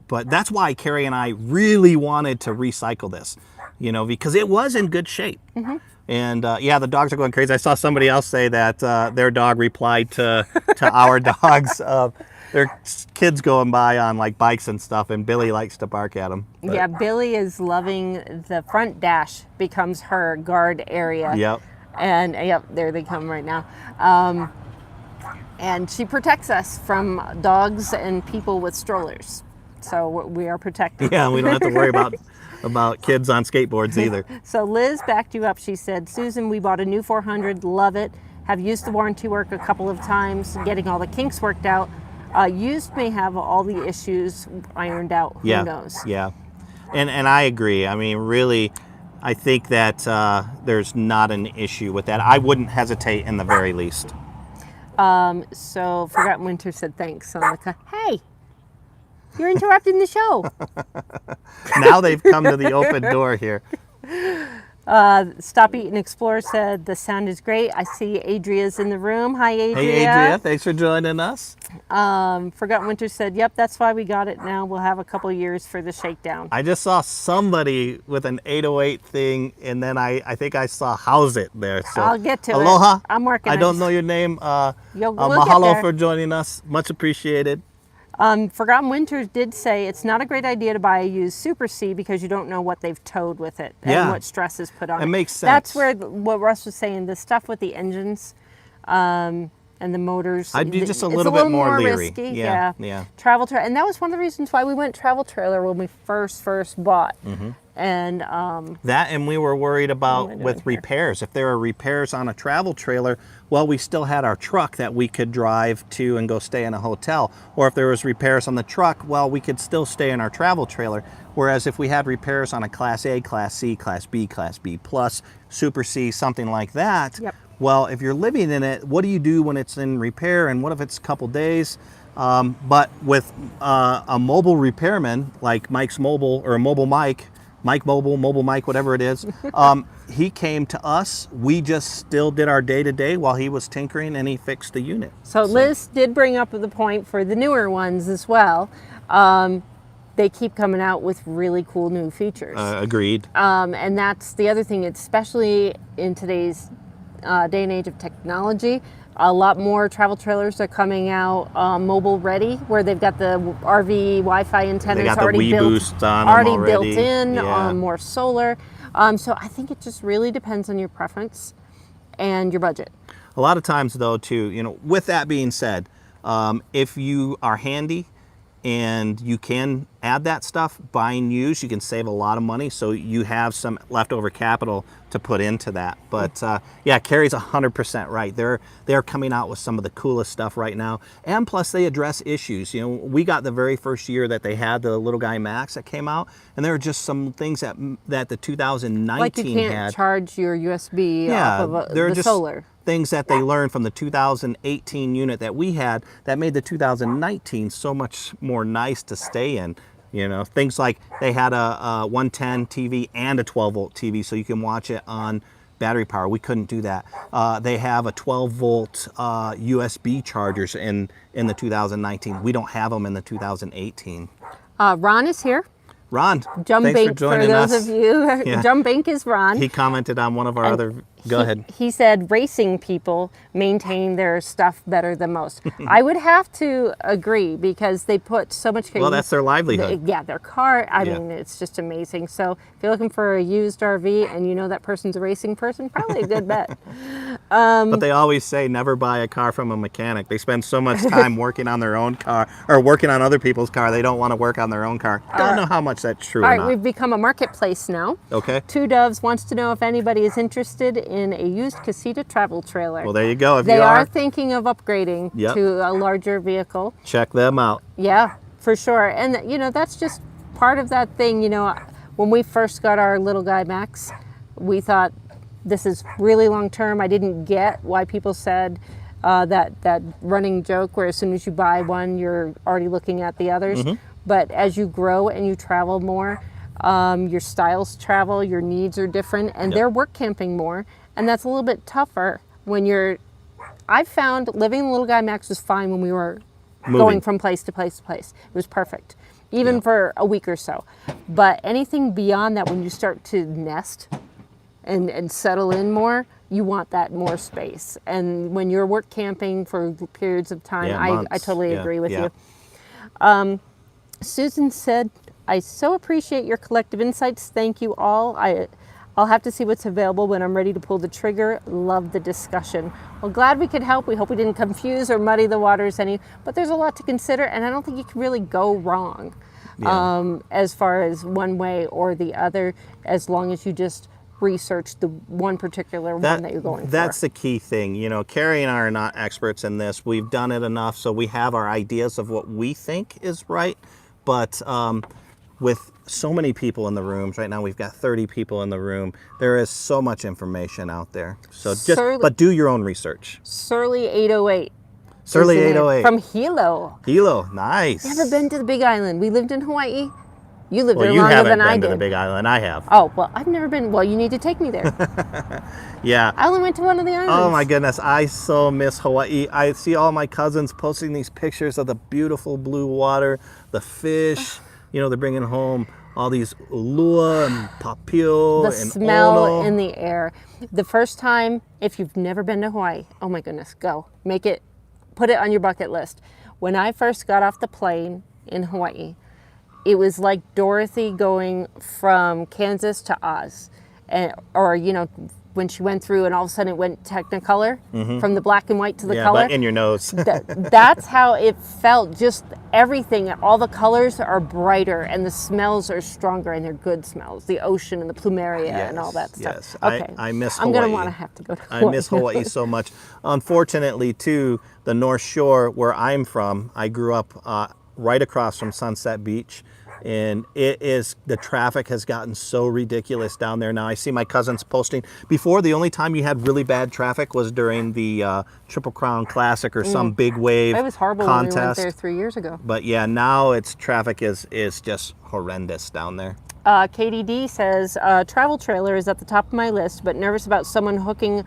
Speaker 1: But that's why Kerry and I really wanted to recycle this, you know, because it was in good shape. And yeah, the dogs are going crazy. I saw somebody else say that their dog replied to our dogs. Their kids going by on like bikes and stuff, and Billy likes to bark at them. But,
Speaker 2: yeah, Billy is loving the front dash becomes her guard area.
Speaker 1: Yep.
Speaker 2: And yep, there they come right now. And she protects us from dogs and people with strollers. So we are protected.
Speaker 1: Yeah, we don't have to worry about kids on skateboards either.
Speaker 2: So Liz backed you up. She said, Susan, we bought a new 400, love it. Have used the warranty work a couple of times, getting all the kinks worked out. Used may have all the issues ironed out. Who knows?
Speaker 1: Yeah, and I agree. I mean, really, I think that there's not an issue with that. I wouldn't hesitate in the very least.
Speaker 2: So Forgotten Winter said thanks on the hey, you're interrupting the show.
Speaker 1: Now they've come to the open door here.
Speaker 2: Stop Eating Explorer said the sound is great. I see Adria's in the room. Hi, Adria.
Speaker 1: Hey, Adria. Thanks for joining us.
Speaker 2: Forgotten Winter said, yep, that's why we got it now. We'll have a couple years for the shakedown.
Speaker 1: I just saw somebody with an 808 thing, and then I think I saw How's It there. So
Speaker 2: I'll get to
Speaker 1: aloha.
Speaker 2: it. I'm working.
Speaker 1: I don't know your name.
Speaker 2: We'll
Speaker 1: Mahalo for joining us. Much appreciated.
Speaker 2: Forgotten Winter did say it's not a great idea to buy a used Super C because you don't know what they've towed with it and what stress is put on it.
Speaker 1: It makes sense.
Speaker 2: That's where what Russ was saying, the stuff with the engines and the motors.
Speaker 1: I'd be just a little bit more leery.
Speaker 2: Risky.
Speaker 1: Yeah.
Speaker 2: Travel trailer, and that was one of the reasons why we went travel trailer when we first bought. And
Speaker 1: that, and we were worried about with repairs. If there are repairs on a travel trailer, well, we still had our truck that we could drive to and go stay in a hotel. Or if there was repairs on the truck, well, we could still stay in our travel trailer. Whereas if we had repairs on a Class A, Class C, Class B plus, Super C, something like that, well, if you're living in it, what do you do when it's in repair? And what if it's a couple days? But with a mobile repairman like Mike's Mobile or Mobile Mike Mobile, Mike, whatever it is, he came to us. We just still did our day-to-day while he was tinkering, and he fixed the unit.
Speaker 2: So Liz did bring up the point for the newer ones as well. They keep coming out with really cool new features.
Speaker 1: Agreed.
Speaker 2: And that's the other thing, especially in today's day and age of technology. A lot more travel trailers are coming out mobile ready, where they've got the RV Wi-Fi antennas already built in, more solar. So I think it just really depends on your preference and your budget.
Speaker 1: A lot of times, though, too, you know, with that being said, if you are handy and you can add that stuff, buying used, you can save a lot of money, so you have some leftover capital to put into that. But yeah, Kerry's 100% right. They're coming out with some of the coolest stuff right now, and plus they address issues. You know, we got the very first year that they had the Little Guy Max that came out, and there were just some things that the 2019 had.
Speaker 2: Like you can't charge your USB off of the solar.
Speaker 1: Things that they learned from the 2018 unit that we had that made the 2019 so much more nice to stay in. You know, things like they had a 110 TV and a 12 volt TV, so you can watch it on battery power. We couldn't do that. They have a 12 volt USB chargers in the 2019. We don't have them in the 2018.
Speaker 2: Ron is here.
Speaker 1: Ron,
Speaker 2: Jump
Speaker 1: thanks
Speaker 2: Bank
Speaker 1: for joining
Speaker 2: those
Speaker 1: us.
Speaker 2: of you.
Speaker 1: Yeah.
Speaker 2: Jump Bank is Ron.
Speaker 1: He commented on one of our other. Go ahead.
Speaker 2: He said racing people maintain their stuff better than most. I would have to agree because they put so much.
Speaker 1: Well, that's their livelihood.
Speaker 2: Their car. I mean, it's just amazing. So if you're looking for a used RV and you know that person's a racing person, probably a good bet.
Speaker 1: But they always say never buy a car from a mechanic. They spend so much time working on their own car or working on other people's car. They don't want to work on their own car. Don't know how much that's true or not.
Speaker 2: We've become a marketplace now.
Speaker 1: Okay.
Speaker 2: Two Doves wants to know if anybody is interested in a used Casita travel trailer.
Speaker 1: Well, there you go. If
Speaker 2: they
Speaker 1: you
Speaker 2: are thinking of upgrading to a larger vehicle.
Speaker 1: Check them out.
Speaker 2: Yeah, for sure. And, you know, that's just part of that thing. You know, when we first got our Little Guy Max, we thought this is really long term. I didn't get why people said that running joke where as soon as you buy one, you're already looking at the others. But as you grow and you travel more, your styles travel, your needs are different, and they're work camping more. And that's a little bit tougher when you're. I found living in Little Guy Max was fine when we were going from place to place to place. It was perfect. even for a week or so. But anything beyond that, when you start to nest and settle in more, you want that more space. And when you're work camping for periods of time, I totally agree with you. Susan said, I so appreciate your collective insights. Thank you all. I'll have to see what's available when I'm ready to pull the trigger. Love the discussion. Well, glad we could help. We hope we didn't confuse or muddy the waters any, but there's a lot to consider, and I don't think you can really go wrong as far as one way or the other, as long as you just research the one particular one that you're going for.
Speaker 1: That's the key thing. You know, Kerry and I are not experts in this. We've done it enough, so we have our ideas of what we think is right, but with so many people in the rooms right now, we've got 30 people in the room, there is so much information out there. So but do your own research.
Speaker 2: Surly 808.
Speaker 1: Surly 808.
Speaker 2: From Hilo.
Speaker 1: Hilo, nice.
Speaker 2: Never been to the Big Island. We lived in Hawaii. You lived there longer than I did.
Speaker 1: You haven't been to the Big Island. I have.
Speaker 2: Oh, well, I've never been. Well, you need to take me there.
Speaker 1: Yeah.
Speaker 2: I only went to one of the islands.
Speaker 1: Oh my goodness, I so miss Hawaii. I see all my cousins posting these pictures of the beautiful blue water, the fish. You know, they're bringing home all these ulua and papio and
Speaker 2: smell
Speaker 1: ono.
Speaker 2: in the air. The first time, if you've never been to Hawaii, oh my goodness, go. Put it on your bucket list. When I first got off the plane in Hawaii, it was like Dorothy going from Kansas to Oz. Or, you know, when she went through and all of a sudden it went Technicolor from the black and white to the color.
Speaker 1: Yeah, in your nose.
Speaker 2: That's how it felt. Just everything, all the colors are brighter and the smells are stronger, and they're good smells. The ocean and the plumeria and all that stuff.
Speaker 1: Yes,
Speaker 2: okay.
Speaker 1: I miss Hawaii.
Speaker 2: I'm going to want to have to go to Hawaii.
Speaker 1: I miss Hawaii so much. Unfortunately, too, the North Shore, where I'm from, I grew up right across from Sunset Beach. And the traffic has gotten so ridiculous down there now. I see my cousins posting. Before, the only time you had really bad traffic was during the Triple Crown Classic or some big wave contest.
Speaker 2: It was horrible when we went there 3 years ago.
Speaker 1: But yeah, now traffic is just horrendous down there.
Speaker 2: Katie D says, travel trailer is at the top of my list, but nervous about someone hooking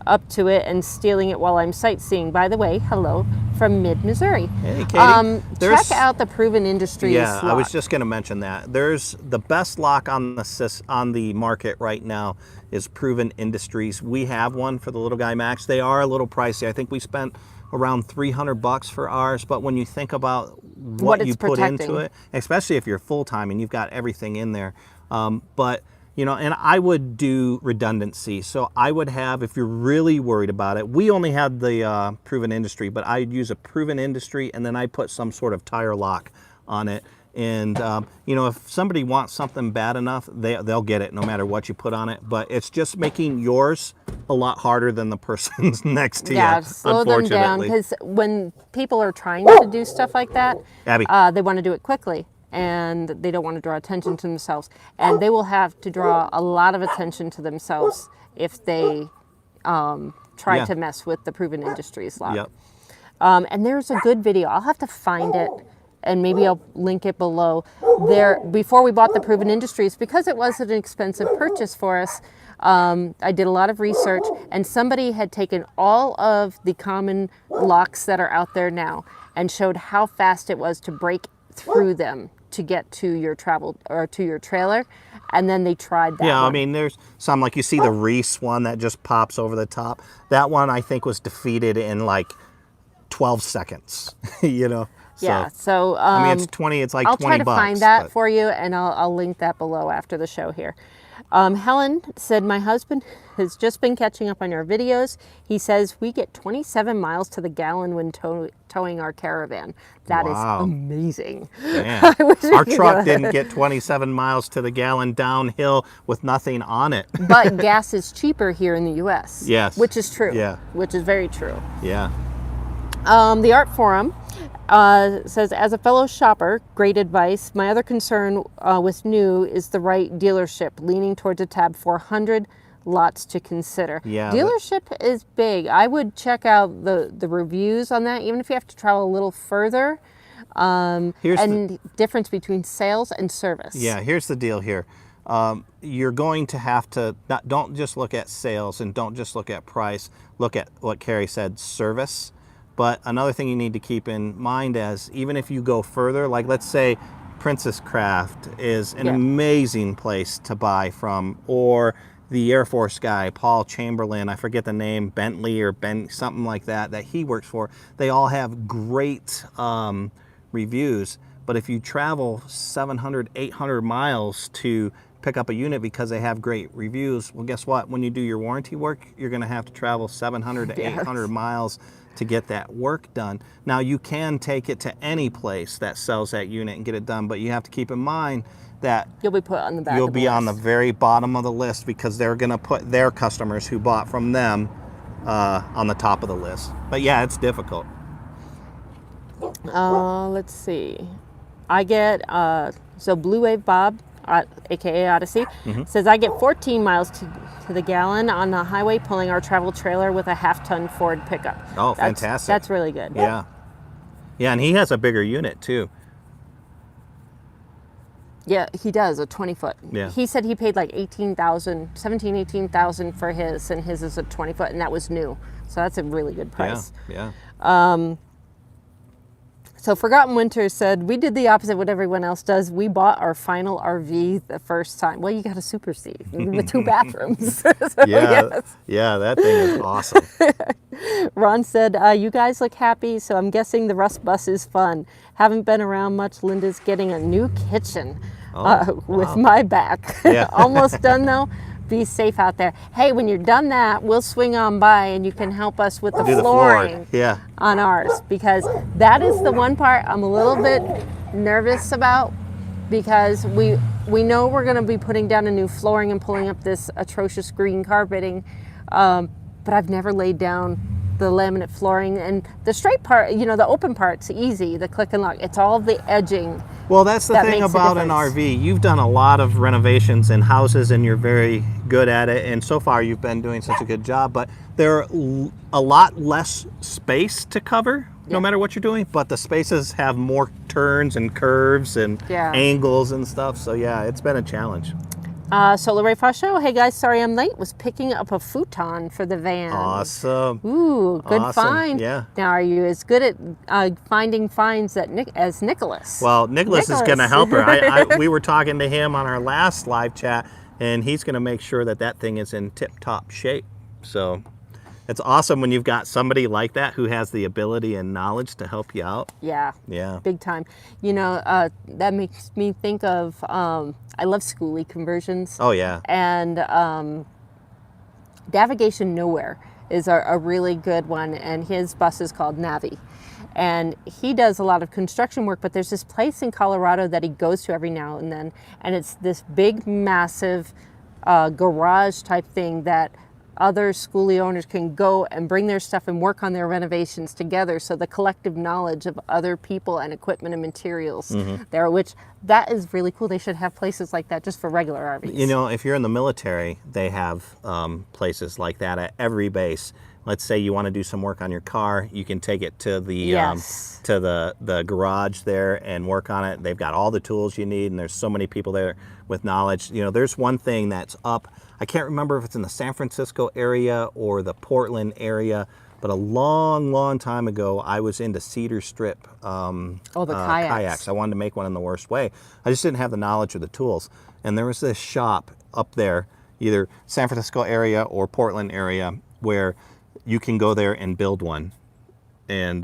Speaker 2: up to it and stealing it while I'm sightseeing. By the way, hello from mid-Missouri.
Speaker 1: Hey, Katie.
Speaker 2: Check out the Proven Industries lock.
Speaker 1: I was just going to mention that. There's the best lock on the market right now is Proven Industries. We have one for the little guy Max. They are a little pricey. I think we spent around $300 for ours, but when you think about what you put into it, especially if you're full-time and you've got everything in there, but you know, and I would do redundancy. So I would have, if you're really worried about it, we only had the Proven Industry, but I'd use a Proven Industry and then I put some sort of tire lock on it. And, you know, if somebody wants something bad enough, they'll get it no matter what you put on it. But it's just making yours a lot harder than the person's next to you,
Speaker 2: slow them down. Because when people are trying to do stuff like that,
Speaker 1: Abby.
Speaker 2: They want to do it quickly. And they don't want to draw attention to themselves. And they will have to draw a lot of attention to themselves if they try to mess with the Proven Industries lock.
Speaker 1: Yep.
Speaker 2: And there's a good video. I'll have to find it, and maybe I'll link it below. Before we bought the Proven Industries, because it was an expensive purchase for us, I did a lot of research, and somebody had taken all of the common locks that are out there now and showed how fast it was to break through them to get to your travel or to your trailer, and then they tried that one.
Speaker 1: I mean, there's some, like you see the Reese one that just pops over the top. That one I think was defeated in like 12 seconds, you know.
Speaker 2: So
Speaker 1: I mean, it's like
Speaker 2: I'll
Speaker 1: 20 bucks.
Speaker 2: I'll try to find that for you, and I'll link that below after the show here. Helen said, my husband has just been catching up on your videos. He says we get 27 miles to the gallon when towing our caravan. That is amazing.
Speaker 1: Our truck didn't get 27 miles to the gallon downhill with nothing on it.
Speaker 2: But gas is cheaper here in the U.S.
Speaker 1: Yes.
Speaker 2: Which is true.
Speaker 1: Yeah.
Speaker 2: Which is very true.
Speaker 1: Yeah.
Speaker 2: The Art Forum says, as a fellow shopper, great advice. My other concern with new is the right dealership, leaning towards a tab 400, lots to consider.
Speaker 1: Yeah,
Speaker 2: dealership is big. I would check out the reviews on that, even if you have to travel a little further. And the difference between sales and service.
Speaker 1: Yeah, here's the deal here. You're going to have to, don't just look at sales and don't just look at price. Look at what Kerry said, service. But another thing you need to keep in mind is, even if you go further, like let's say Princess Craft is an
Speaker 2: Yeah.
Speaker 1: amazing place to buy from, or the Air Force guy, Paul Chamberlain, I forget the name, Bentley or something like that he works for. They all have great reviews. But if you travel 700, 800 miles to pick up a unit because they have great reviews, well, guess what? When you do your warranty work, you're going to have to travel 700 to 800 miles to get that work done. Now, you can take it to any place that sells that unit and get it done, but you have to keep in mind that
Speaker 2: You'll be put on the back
Speaker 1: you'll
Speaker 2: of the
Speaker 1: be on the
Speaker 2: list.
Speaker 1: very bottom of the list, because they're going to put their customers who bought from them on the top of the list. But yeah, it's difficult.
Speaker 2: Let's see. I get, so Blue Wave Bob, aka Odyssey, says I get 14 miles to the gallon on the highway pulling our travel trailer with a half-ton Ford pickup.
Speaker 1: Oh, fantastic.
Speaker 2: That's really good.
Speaker 1: Yeah. Yeah, and he has a bigger unit too.
Speaker 2: Yeah, he does, a 20-foot.
Speaker 1: Yeah.
Speaker 2: He said he paid like 18,000 for his, and his is a 20-foot, and that was new. So that's a really good price.
Speaker 1: Yeah.
Speaker 2: So Forgotten Winter said, we did the opposite of what everyone else does. We bought our final RV the first time. Well, you got a Super C with 2 bathrooms. So, yes.
Speaker 1: Yeah, that thing is awesome.
Speaker 2: Ron said, you guys look happy, so I'm guessing the Russ bus is fun. Haven't been around much. Linda's getting a new kitchen with my back.
Speaker 1: Yeah.
Speaker 2: Almost done, though. Be safe out there. Hey, when you're done that, we'll swing on by and you can help us with the flooring on ours, because that is the one part I'm a little bit nervous about, because we know we're going to be putting down a new flooring and pulling up this atrocious green carpeting, but I've never laid down the laminate flooring, and the straight part, you know, the open part's easy, the click and lock. It's all the edging.
Speaker 1: Well, that's the thing about an RV. You've done a lot of renovations in houses, and you're very good at it, and so far you've been doing such a good job, but there are a lot less space to cover no matter what you're doing, but the spaces have more turns and curves and angles and stuff, so yeah, it's been a challenge.
Speaker 2: Solar Ray Fosh Show. Hey guys, sorry I'm late. Was picking up a futon for the van.
Speaker 1: Awesome.
Speaker 2: Ooh, good find.
Speaker 1: Yeah.
Speaker 2: Now, are you as good at finding finds as Nicholas?
Speaker 1: Well, Nicholas is going to help her. We were talking to him on our last live chat, and he's going to make sure that that thing is in tip-top shape. So it's awesome when you've got somebody like that who has the ability and knowledge to help you out.
Speaker 2: Yeah.
Speaker 1: Yeah.
Speaker 2: Big time. You know, that makes me think of, I love schoolie conversions.
Speaker 1: Oh, yeah.
Speaker 2: And Navigation Nowhere is a really good one, and his bus is called Navi. And he does a lot of construction work, but there's this place in Colorado that he goes to every now and then, and it's this big, massive garage type thing that other schoolie owners can go and bring their stuff and work on their renovations together. So the collective knowledge of other people and equipment and materials there, which that is really cool. They should have places like that just for regular RVs.
Speaker 1: You know, if you're in the military, they have places like that at every base. Let's say you want to do some work on your car, you can take it to the the garage there and work on it. They've got all the tools you need, and there's so many people there with knowledge. You know, there's one thing that's up. I can't remember if it's in the San Francisco area or the Portland area, but a long, long time ago, I was into Cedar Strip kayaks. I wanted to make one in the worst way. I just didn't have the knowledge or the tools. And there was this shop up there, either San Francisco area or Portland area, where you can go there and build one. And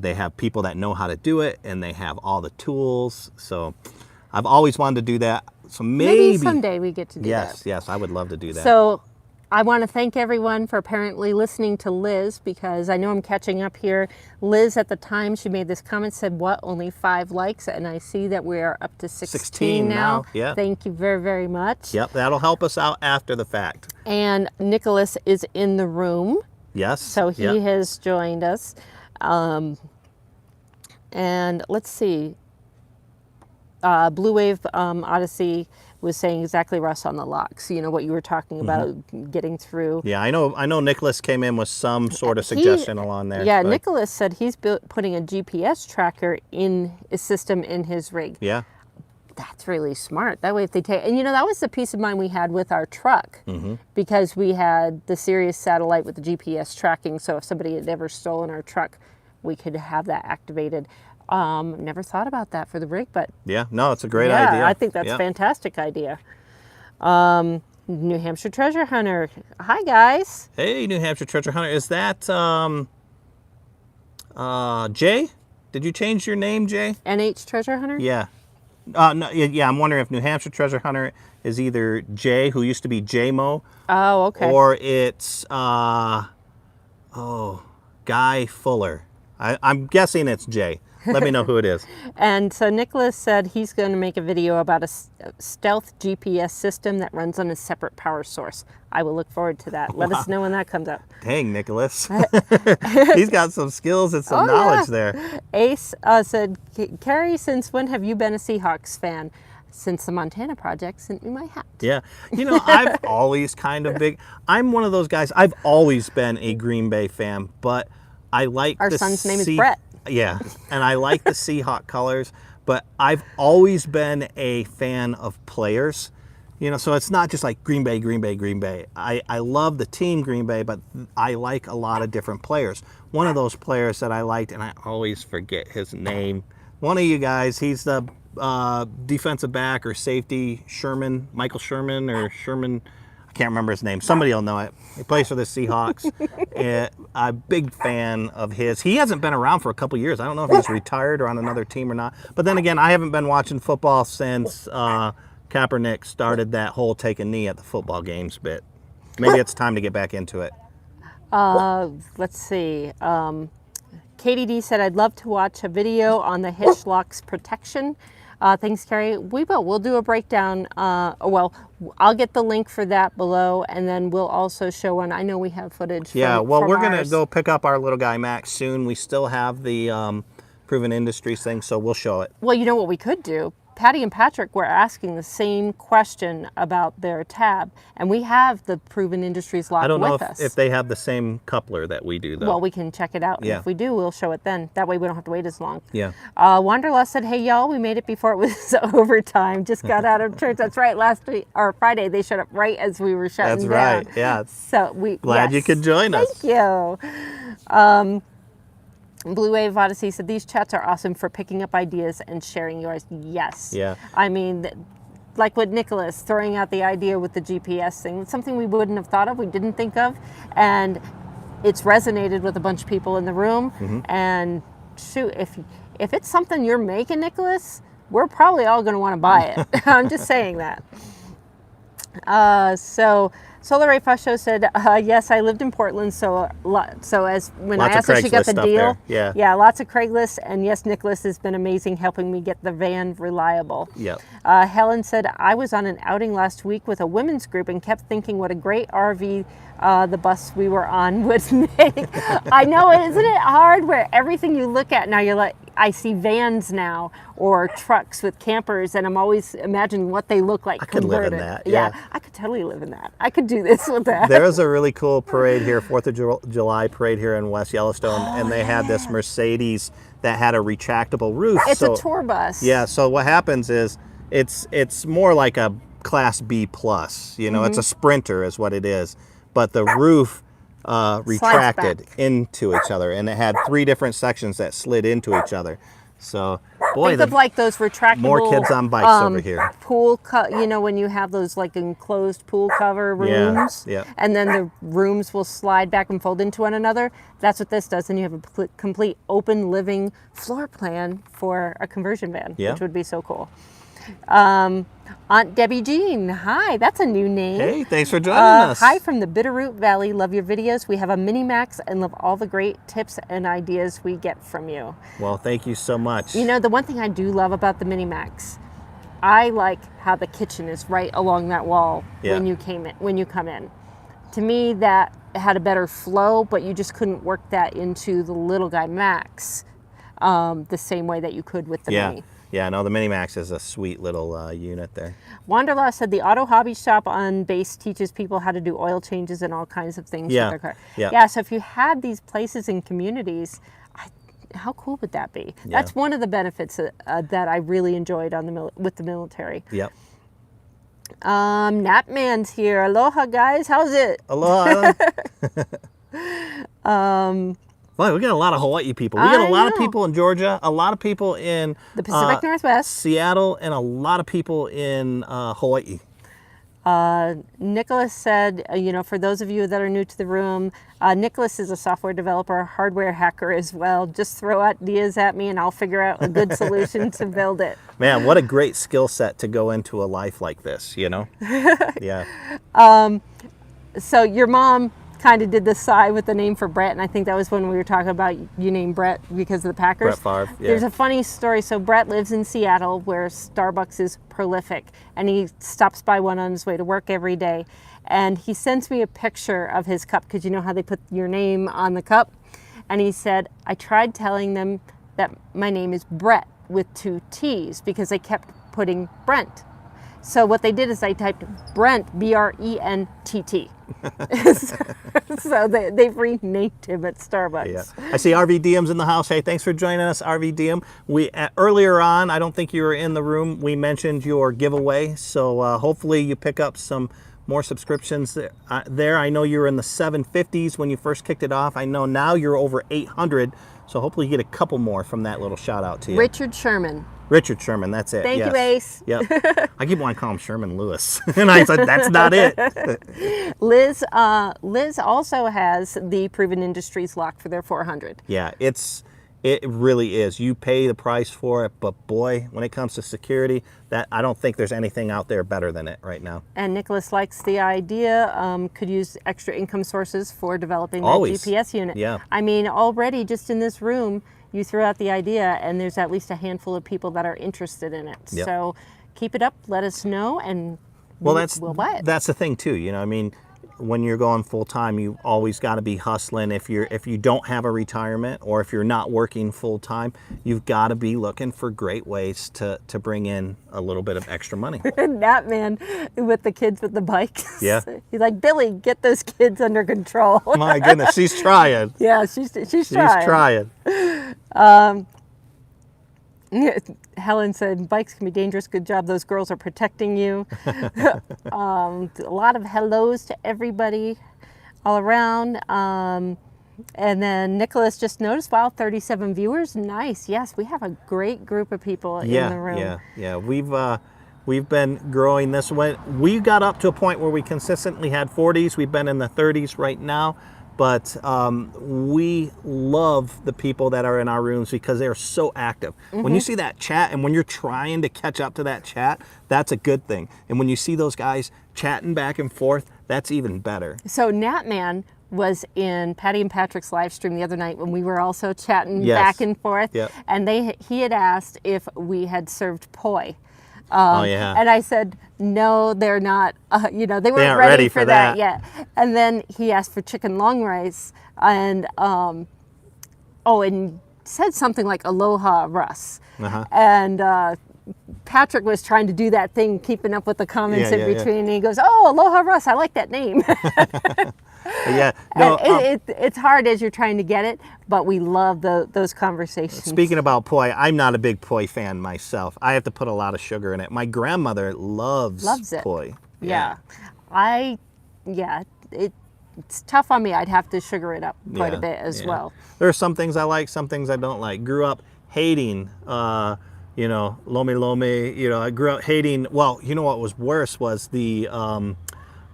Speaker 1: they have people that know how to do it, and they have all the tools. So I've always wanted to do that. So maybe
Speaker 2: someday we get to do that.
Speaker 1: Yes, I would love to do that.
Speaker 2: So I want to thank everyone for apparently listening to Liz, because I know I'm catching up here. Liz, at the time she made this comment, said, what, only 5 likes? And I see that we are up to 16 now.
Speaker 1: Yeah.
Speaker 2: Thank you very, very much.
Speaker 1: Yep, that'll help us out after the fact.
Speaker 2: And Nicholas is in the room.
Speaker 1: Yes.
Speaker 2: So he has joined us. And let's see. Blue Wave Odyssey was saying exactly, Russ, on the locks. You know what you were talking about, getting through.
Speaker 1: Yeah, I know. Nicholas came in with some sort of suggestion along there.
Speaker 2: Yeah, but Nicholas said he's putting a GPS tracker in a system in his rig.
Speaker 1: Yeah.
Speaker 2: That's really smart. That way, if they take, and you know, that was the peace of mind we had with our truck, because we had the Sirius satellite with the GPS tracking. So if somebody had ever stolen our truck, we could have that activated. Never thought about that for the rig, but
Speaker 1: Yeah, no, it's a great
Speaker 2: yeah,
Speaker 1: idea.
Speaker 2: I think that's a
Speaker 1: Yeah.
Speaker 2: fantastic idea. New Hampshire Treasure Hunter. Hi, guys.
Speaker 1: Hey, New Hampshire Treasure Hunter. Is that Jay? Did you change your name, Jay?
Speaker 2: NH Treasure Hunter?
Speaker 1: Yeah. No, yeah, I'm wondering if New Hampshire Treasure Hunter is either Jay, who used to be J-Mo,
Speaker 2: Oh, okay.
Speaker 1: or it's Guy Fuller. I'm guessing it's Jay. Let me know who it is.
Speaker 2: And so Nicholas said he's going to make a video about a stealth GPS system that runs on a separate power source. I will look forward to that. Let us know when that comes up.
Speaker 1: Dang, Nicholas. He's got some skills and some
Speaker 2: Oh,
Speaker 1: knowledge
Speaker 2: yeah.
Speaker 1: there.
Speaker 2: Ace said, Kerry, since when have you been a Seahawks fan? Since the Montana Project sent me my hat.
Speaker 1: Yeah. You know, I've always kind of I'm one of those guys. I've always been a Green Bay fan, but I like
Speaker 2: Our son's name is Brett.
Speaker 1: Yeah. And I like the Seahawk colors, but I've always been a fan of players. You know, so it's not just like Green Bay, Green Bay, Green Bay. I love the team Green Bay, but I like a lot of different players. One of those players that I liked, and I always forget his name, one of you guys, he's the defensive back or safety, Michael Sherman or Sherman, I can't remember his name. Somebody will know it. He plays for the Seahawks. I'm a big fan of his. He hasn't been around for a couple years. I don't know if he's retired or on another team or not. But then again, I haven't been watching football since Kaepernick started that whole take a knee at the football games bit. Maybe it's time to get back into it.
Speaker 2: Let's see. Katie D said, I'd love to watch a video on the hitch lock's protection. Thanks, Kerry. We will. We'll do a breakdown. Well, I'll get the link for that below, and then we'll also show one. I know we have footage.
Speaker 1: Yeah, well,
Speaker 2: from
Speaker 1: we're going to
Speaker 2: ours.
Speaker 1: go pick up our little guy, Max, soon. We still have the Proven Industries thing, so we'll show it.
Speaker 2: Well, you know what we could do? Patty and Patrick were asking the same question about their tab, and we have the Proven Industries lock
Speaker 1: I don't know
Speaker 2: with us.
Speaker 1: if they have the same coupler that we do, though.
Speaker 2: Well, we can check it out.
Speaker 1: Yeah.
Speaker 2: And if we do, we'll show it then. That way we don't have to wait as long.
Speaker 1: Yeah.
Speaker 2: Wanderlust said, hey, y'all, we made it before it was overtime. Just got out of church. That's right. Last week, or Friday, they showed up right as we were shutting
Speaker 1: That's
Speaker 2: down.
Speaker 1: right. Yeah.
Speaker 2: So
Speaker 1: Glad you could join us.
Speaker 2: Thank you. Blue Wave Odyssey said, these chats are awesome for picking up ideas and sharing yours. Yes.
Speaker 1: Yeah.
Speaker 2: I mean, like with Nicholas throwing out the idea with the GPS thing, it's something we wouldn't have thought of, we didn't think of, and it's resonated with a bunch of people in the room.
Speaker 1: Mm-hmm.
Speaker 2: And shoot, if it's something you're making, Nicholas, we're probably all going to want to buy it. I'm just saying that. So Solar Ray Fasho said, yes, I lived in Portland, so as when
Speaker 1: Lots
Speaker 2: I
Speaker 1: of
Speaker 2: asked if she got
Speaker 1: Craigslist
Speaker 2: the
Speaker 1: stuff
Speaker 2: deal,
Speaker 1: there.
Speaker 2: yeah, lots of Craigslist, and yes, Nicholas has been amazing helping me get the van reliable.
Speaker 1: Yep.
Speaker 2: Helen said, I was on an outing last week with a women's group and kept thinking what a great RV the bus we were on would make. I know, isn't it hard where everything you look at now, you're like, I see vans now or trucks with campers, and I'm always imagining what they look like.
Speaker 1: I could live in
Speaker 2: converted.
Speaker 1: that, yeah.
Speaker 2: I could totally live in that. I could do this with that.
Speaker 1: There was a really cool parade here, 4th of July parade here in West Yellowstone, and they had this Mercedes that had a retractable roof.
Speaker 2: It's a tour bus.
Speaker 1: Yeah, so what happens is it's more like a Class B plus, you know, it's a Sprinter is what it is, but the roof retracted into each other, and it had 3 different sections that slid into each other. So, boy,
Speaker 2: Think of like those retractable
Speaker 1: more kids on bikes over here.
Speaker 2: Pool, you know, when you have those like enclosed pool cover rooms,
Speaker 1: yeah.
Speaker 2: and then the rooms will slide back and fold into one another. That's what this does, and you have a complete open living floor plan for a conversion van,
Speaker 1: Yeah.
Speaker 2: which would be so cool. Aunt Debbie Jean, hi, that's a new name.
Speaker 1: Hey, thanks for joining us.
Speaker 2: Hi from the Bitterroot Valley. Love your videos. We have a mini Max and love all the great tips and ideas we get from you.
Speaker 1: Well, thank you so much.
Speaker 2: You know, the one thing I do love about the mini Max, I like how the kitchen is right along that wall when you come in. To me, that had a better flow, but you just couldn't work that into the little guy Max the same way that you could with the mini.
Speaker 1: Yeah, no, the Mini Max is a sweet little unit there.
Speaker 2: Wanderlust said the auto hobby shop on base teaches people how to do oil changes and all kinds of things with their car. Yeah, so if you had these places in communities, how cool would that be?
Speaker 1: Yeah.
Speaker 2: That's one of the benefits that I really enjoyed on with the military.
Speaker 1: Yep.
Speaker 2: Napman's here. Aloha, guys. How's it?
Speaker 1: Aloha. Well, we got a lot of Hawaii people. We got a lot of people in Georgia, a lot of people in
Speaker 2: the Pacific Northwest,
Speaker 1: Seattle, and a lot of people in Hawaii.
Speaker 2: Nicholas said, for those of you that are new to the room, Nicholas is a software developer, hardware hacker as well. Just throw ideas at me and I'll figure out a good solution to build it.
Speaker 1: Man, what a great skill set to go into a life like this, Yeah.
Speaker 2: So your mom kind of did the sigh with the name for Brett, and I think that was when we were talking about you named Brett because of the Packers.
Speaker 1: Brett Favre, yeah.
Speaker 2: There's a funny story. So Brett lives in Seattle where Starbucks is prolific, and he stops by one on his way to work every day. And he sends me a picture of his cup because you know how they put your name on the cup? And he said, I tried telling them that my name is Brett with 2 T's because they kept putting Brent. So what they did is they typed Brent, B-R-E-N-T-T. So they've renamed him at Starbucks.
Speaker 1: Yeah. I see RV DM's in the house. Hey, thanks for joining us, RV DM. We earlier on, I don't think you were in the room, we mentioned your giveaway. So hopefully you pick up some more subscriptions there. I know you were in the 750s when you first kicked it off. I know now you're over 800. So hopefully you get a couple more from that little shout out to you.
Speaker 2: Richard Sherman,
Speaker 1: that's it.
Speaker 2: Thank you, Ace.
Speaker 1: Yep. I keep wanting to call him Sherman Lewis. And I said, that's not it.
Speaker 2: Liz also has the Proven Industries lock for their 400.
Speaker 1: Yeah, it really is. You pay the price for it, but boy, when it comes to security, that I don't think there's anything out there better than it right now.
Speaker 2: And Nicholas likes the idea, could use extra income sources for developing that
Speaker 1: Always.
Speaker 2: GPS unit.
Speaker 1: Yeah.
Speaker 2: I mean, already just in this room, you threw out the idea and there's at least a handful of people that are interested in it.
Speaker 1: Yep.
Speaker 2: So keep it up, let us know, and
Speaker 1: Well,
Speaker 2: we'll buy it.
Speaker 1: That's the thing too. I mean, when you're going full time, you always got to be hustling. If you don't have a retirement or if you're not working full time, you've got to be looking for great ways to bring in a little bit of extra money.
Speaker 2: And that man with the kids with the bikes.
Speaker 1: Yeah.
Speaker 2: He's like, Billy, get those kids under control.
Speaker 1: My goodness, she's trying.
Speaker 2: Yeah, she's trying.
Speaker 1: She's trying.
Speaker 2: Helen said, bikes can be dangerous. Good job. Those girls are protecting you. A lot of hellos to everybody all around. And then Nicholas just noticed, wow, 37 viewers. Nice. Yes, we have a great group of people in the room.
Speaker 1: Yeah. We've been growing this way. We got up to a point where we consistently had 40s. We've been in the 30s right now. But we love the people that are in our rooms because they're so active. Mm-hmm. When you see that chat and when you're trying to catch up to that chat, that's a good thing. And when you see those guys chatting back and forth, that's even better.
Speaker 2: So Natman was in Patty and Patrick's live stream the other night when we were also chatting back and forth.
Speaker 1: Yep.
Speaker 2: And he had asked if we had served poi.
Speaker 1: Oh yeah.
Speaker 2: And I said, no, they're not. They weren't
Speaker 1: ready
Speaker 2: for that yet. And then he asked for chicken long rice, and and said something like "Aloha Russ." Uh-huh. And Patrick was trying to do that thing, keeping up with the comments in between. And he goes, "Oh, Aloha Russ, I like that name."
Speaker 1: Yeah, no,
Speaker 2: it's hard as you're trying to get it, but we love those conversations.
Speaker 1: Speaking about poi, I'm not a big poi fan myself. I have to put a lot of sugar in it. My grandmother loves
Speaker 2: it.
Speaker 1: Poi.
Speaker 2: Yeah. It's tough on me. I'd have to sugar it up quite a bit as well.
Speaker 1: There are some things I like, some things I don't like. Grew up hating, lomi. I grew up hating. Well, you know what was worse was the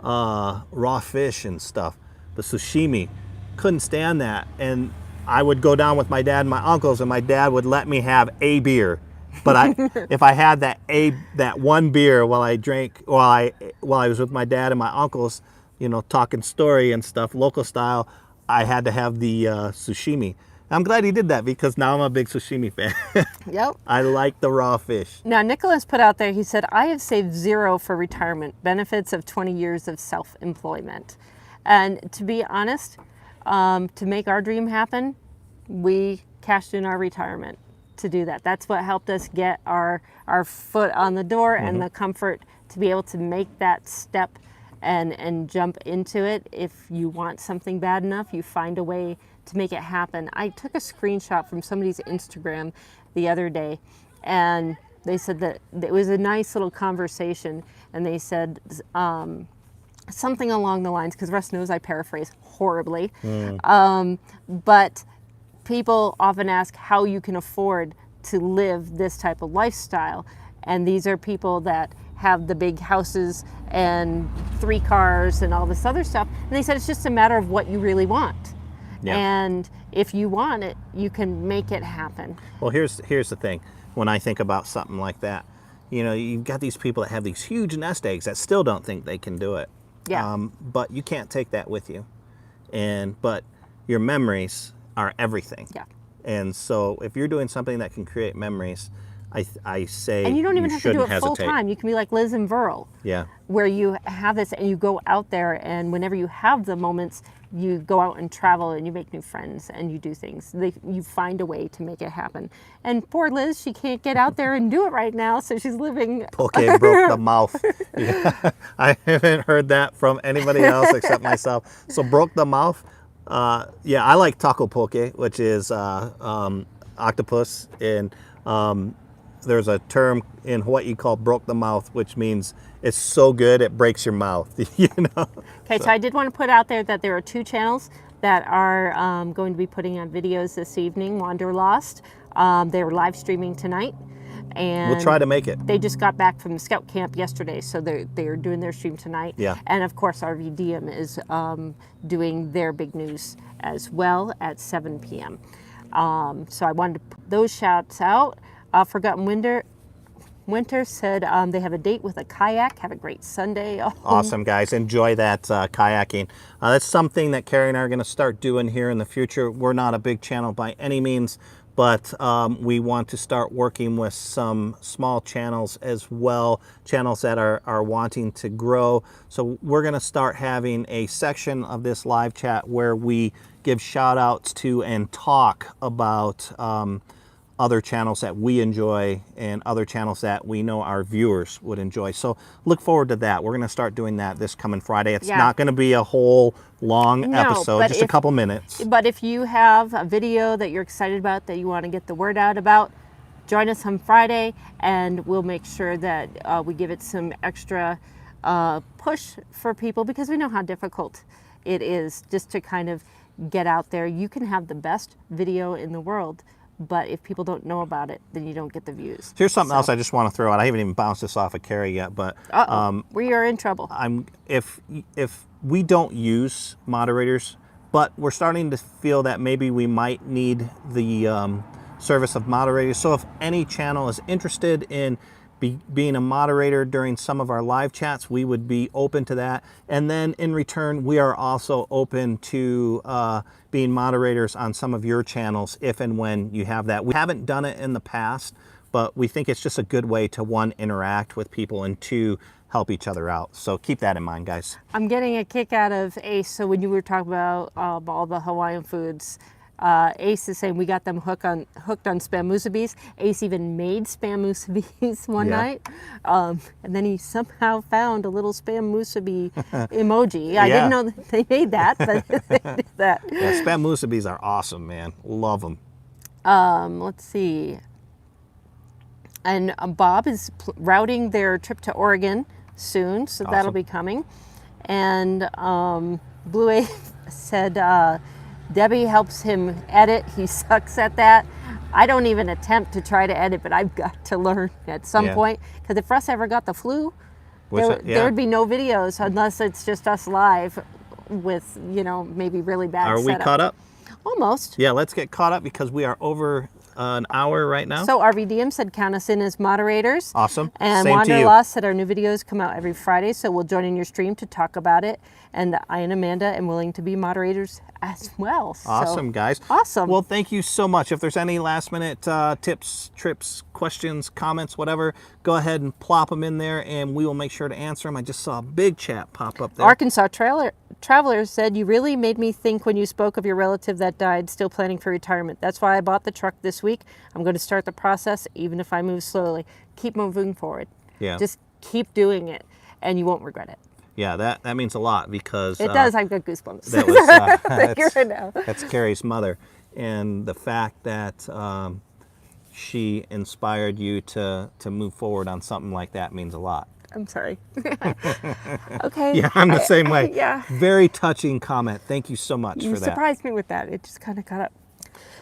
Speaker 1: raw fish and stuff. The sashimi, couldn't stand that. And I would go down with my dad and my uncles, and my dad would let me have a beer. But if I had that one beer while I was with my dad and my uncles, talking story and stuff, local style, I had to have the sashimi. I'm glad he did that because now I'm a big sashimi fan.
Speaker 2: Yep.
Speaker 1: I like the raw fish.
Speaker 2: Now, Nicholas put out there, he said, I have saved $0 for retirement, benefits of 20 years of self-employment. And to be honest, to make our dream happen, we cashed in our retirement to do that. That's what helped us get our foot on the door and the comfort to be able to make that step and jump into it. If you want something bad enough, you find a way to make it happen. I took a screenshot from somebody's Instagram the other day, and they said that it was a nice little conversation, and they said something along the lines, because Russ knows I paraphrase horribly, but people often ask how you can afford to live this type of lifestyle. And these are people that have the big houses and 3 cars and all this other stuff. And they said it's just a matter of what you really want.
Speaker 1: Yeah.
Speaker 2: And if you want it, you can make it happen.
Speaker 1: Well, here's the thing. When I think about something like that, you know, you've got these people that have these huge nest eggs that still don't think they can do it.
Speaker 2: Yeah.
Speaker 1: But you can't take that with you. But your memories are everything.
Speaker 2: Yeah.
Speaker 1: And so if you're doing something that can create memories, I say
Speaker 2: And you don't even have to do
Speaker 1: shouldn't
Speaker 2: it full
Speaker 1: hesitate.
Speaker 2: time. You can be like Liz and Verl,
Speaker 1: Yeah.
Speaker 2: where you have this and you go out there, and whenever you have the moments, you go out and travel and you make new friends and you do things. You find a way to make it happen. And poor Liz, she can't get out there and do it right now, so she's living.
Speaker 1: Pulque broke the mouth. Yeah. I haven't heard that from anybody else except myself. So broke the mouth. Yeah, I like taco pulque, which is octopus. And there's a term in Hawaii called broke the mouth, which means it's so good it breaks your mouth. You know.
Speaker 2: Okay, so I did want to put out there that there are 2 channels that are going to be putting on videos this evening. Wanderlost. They were live streaming tonight. And
Speaker 1: We'll try to make it.
Speaker 2: they just got back from the scout camp yesterday, so they're doing their stream tonight.
Speaker 1: Yeah.
Speaker 2: And of course, RVDM is doing their big news as well at 7 p.m. So I wanted to put those shouts out. Forgotten Winter said they have a date with a kayak. Have a great Sunday.
Speaker 1: Awesome, guys. Enjoy that kayaking. That's something that Kerry and I are going to start doing here in the future. We're not a big channel by any means, but we want to start working with some small channels as well, channels that are wanting to grow. So we're going to start having a section of this live chat where we give shout outs to and talk about other channels that we enjoy and other channels that we know our viewers would enjoy. So look forward to that. We're going to start doing that this coming Friday. It's not going to be a whole long episode, just a couple minutes.
Speaker 2: But if you have a video that you're excited about, that you want to get the word out about, join us on Friday and we'll make sure that we give it some extra push for people, because we know how difficult it is just to kind of get out there. You can have the best video in the world, but if people don't know about it, then you don't get the views.
Speaker 1: Here's something else I just want to throw out. I haven't even bounced this off of Kerry yet, but
Speaker 2: we are in trouble.
Speaker 1: If we don't use moderators, but we're starting to feel that maybe we might need the service of moderators. So if any channel is interested in being a moderator during some of our live chats, we would be open to that. And then in return, we are also open to being moderators on some of your channels if and when you have that. We haven't done it in the past, but we think it's just a good way to, 1, interact with people, and 2, help each other out. So keep that in mind, guys.
Speaker 2: I'm getting a kick out of Ace. So when you were talking about all the Hawaiian foods, Ace is saying we got them hooked on spam musubis. Ace even made spam musubis one night, and then he somehow found a little spam musubi emoji. I didn't know that they made that, but they did that.
Speaker 1: Yeah, spam musubis are awesome, man. Love them.
Speaker 2: Let's see. And Bob is routing their trip to Oregon soon, so that'll be coming. And Blue A said Debbie helps him edit. He sucks at that. I don't even attempt to try to edit, but I've got to learn at some point. Because if Russ ever got the flu, there would be no videos unless it's just us live with, maybe really bad
Speaker 1: setup. Are we caught up?
Speaker 2: Almost.
Speaker 1: Yeah, let's get caught up because we are over an hour right now.
Speaker 2: So RVDM said count us in as moderators.
Speaker 1: Awesome.
Speaker 2: And Wanderlost said our new videos come out every Friday, so we'll join in your stream to talk about it. And I and Amanda am willing to be moderators as well.
Speaker 1: Awesome, guys.
Speaker 2: Awesome.
Speaker 1: Well, thank you so much. If there's any last minute tips, trips, questions, comments, whatever, go ahead and plop them in there and we will make sure to answer them. I just saw a big chat pop up there.
Speaker 2: Arkansas Traveler said, you really made me think when you spoke of your relative that died, still planning for retirement. That's why I bought the truck this week. I'm going to start the process, even if I move slowly. Keep moving forward.
Speaker 1: Yeah.
Speaker 2: Just keep doing it and you won't regret it.
Speaker 1: Yeah, that means a lot because...
Speaker 2: It does. I've got goosebumps.
Speaker 1: That was,
Speaker 2: right now.
Speaker 1: That's Kerry's mother. And the fact that she inspired you to move forward on something like that means a lot.
Speaker 2: I'm sorry. Okay.
Speaker 1: Yeah, I'm the same way.
Speaker 2: Yeah.
Speaker 1: Very touching comment. Thank you so much for that.
Speaker 2: You surprised me with that. It just kind of got up.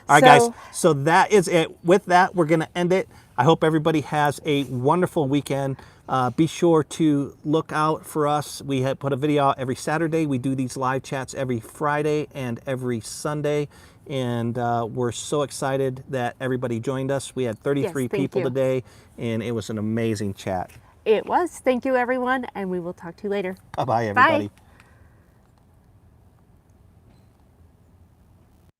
Speaker 1: All right, guys. So that is it. With that, we're going to end it. I hope everybody has a wonderful weekend. Be sure to look out for us. We have put a video out every Saturday. We do these live chats every Friday and every Sunday. And we're so excited that everybody joined us. We had 33 people today, and it was an amazing chat.
Speaker 2: It was. Thank you, everyone, and we will talk to you later.
Speaker 1: Bye-bye, everybody.
Speaker 2: Bye.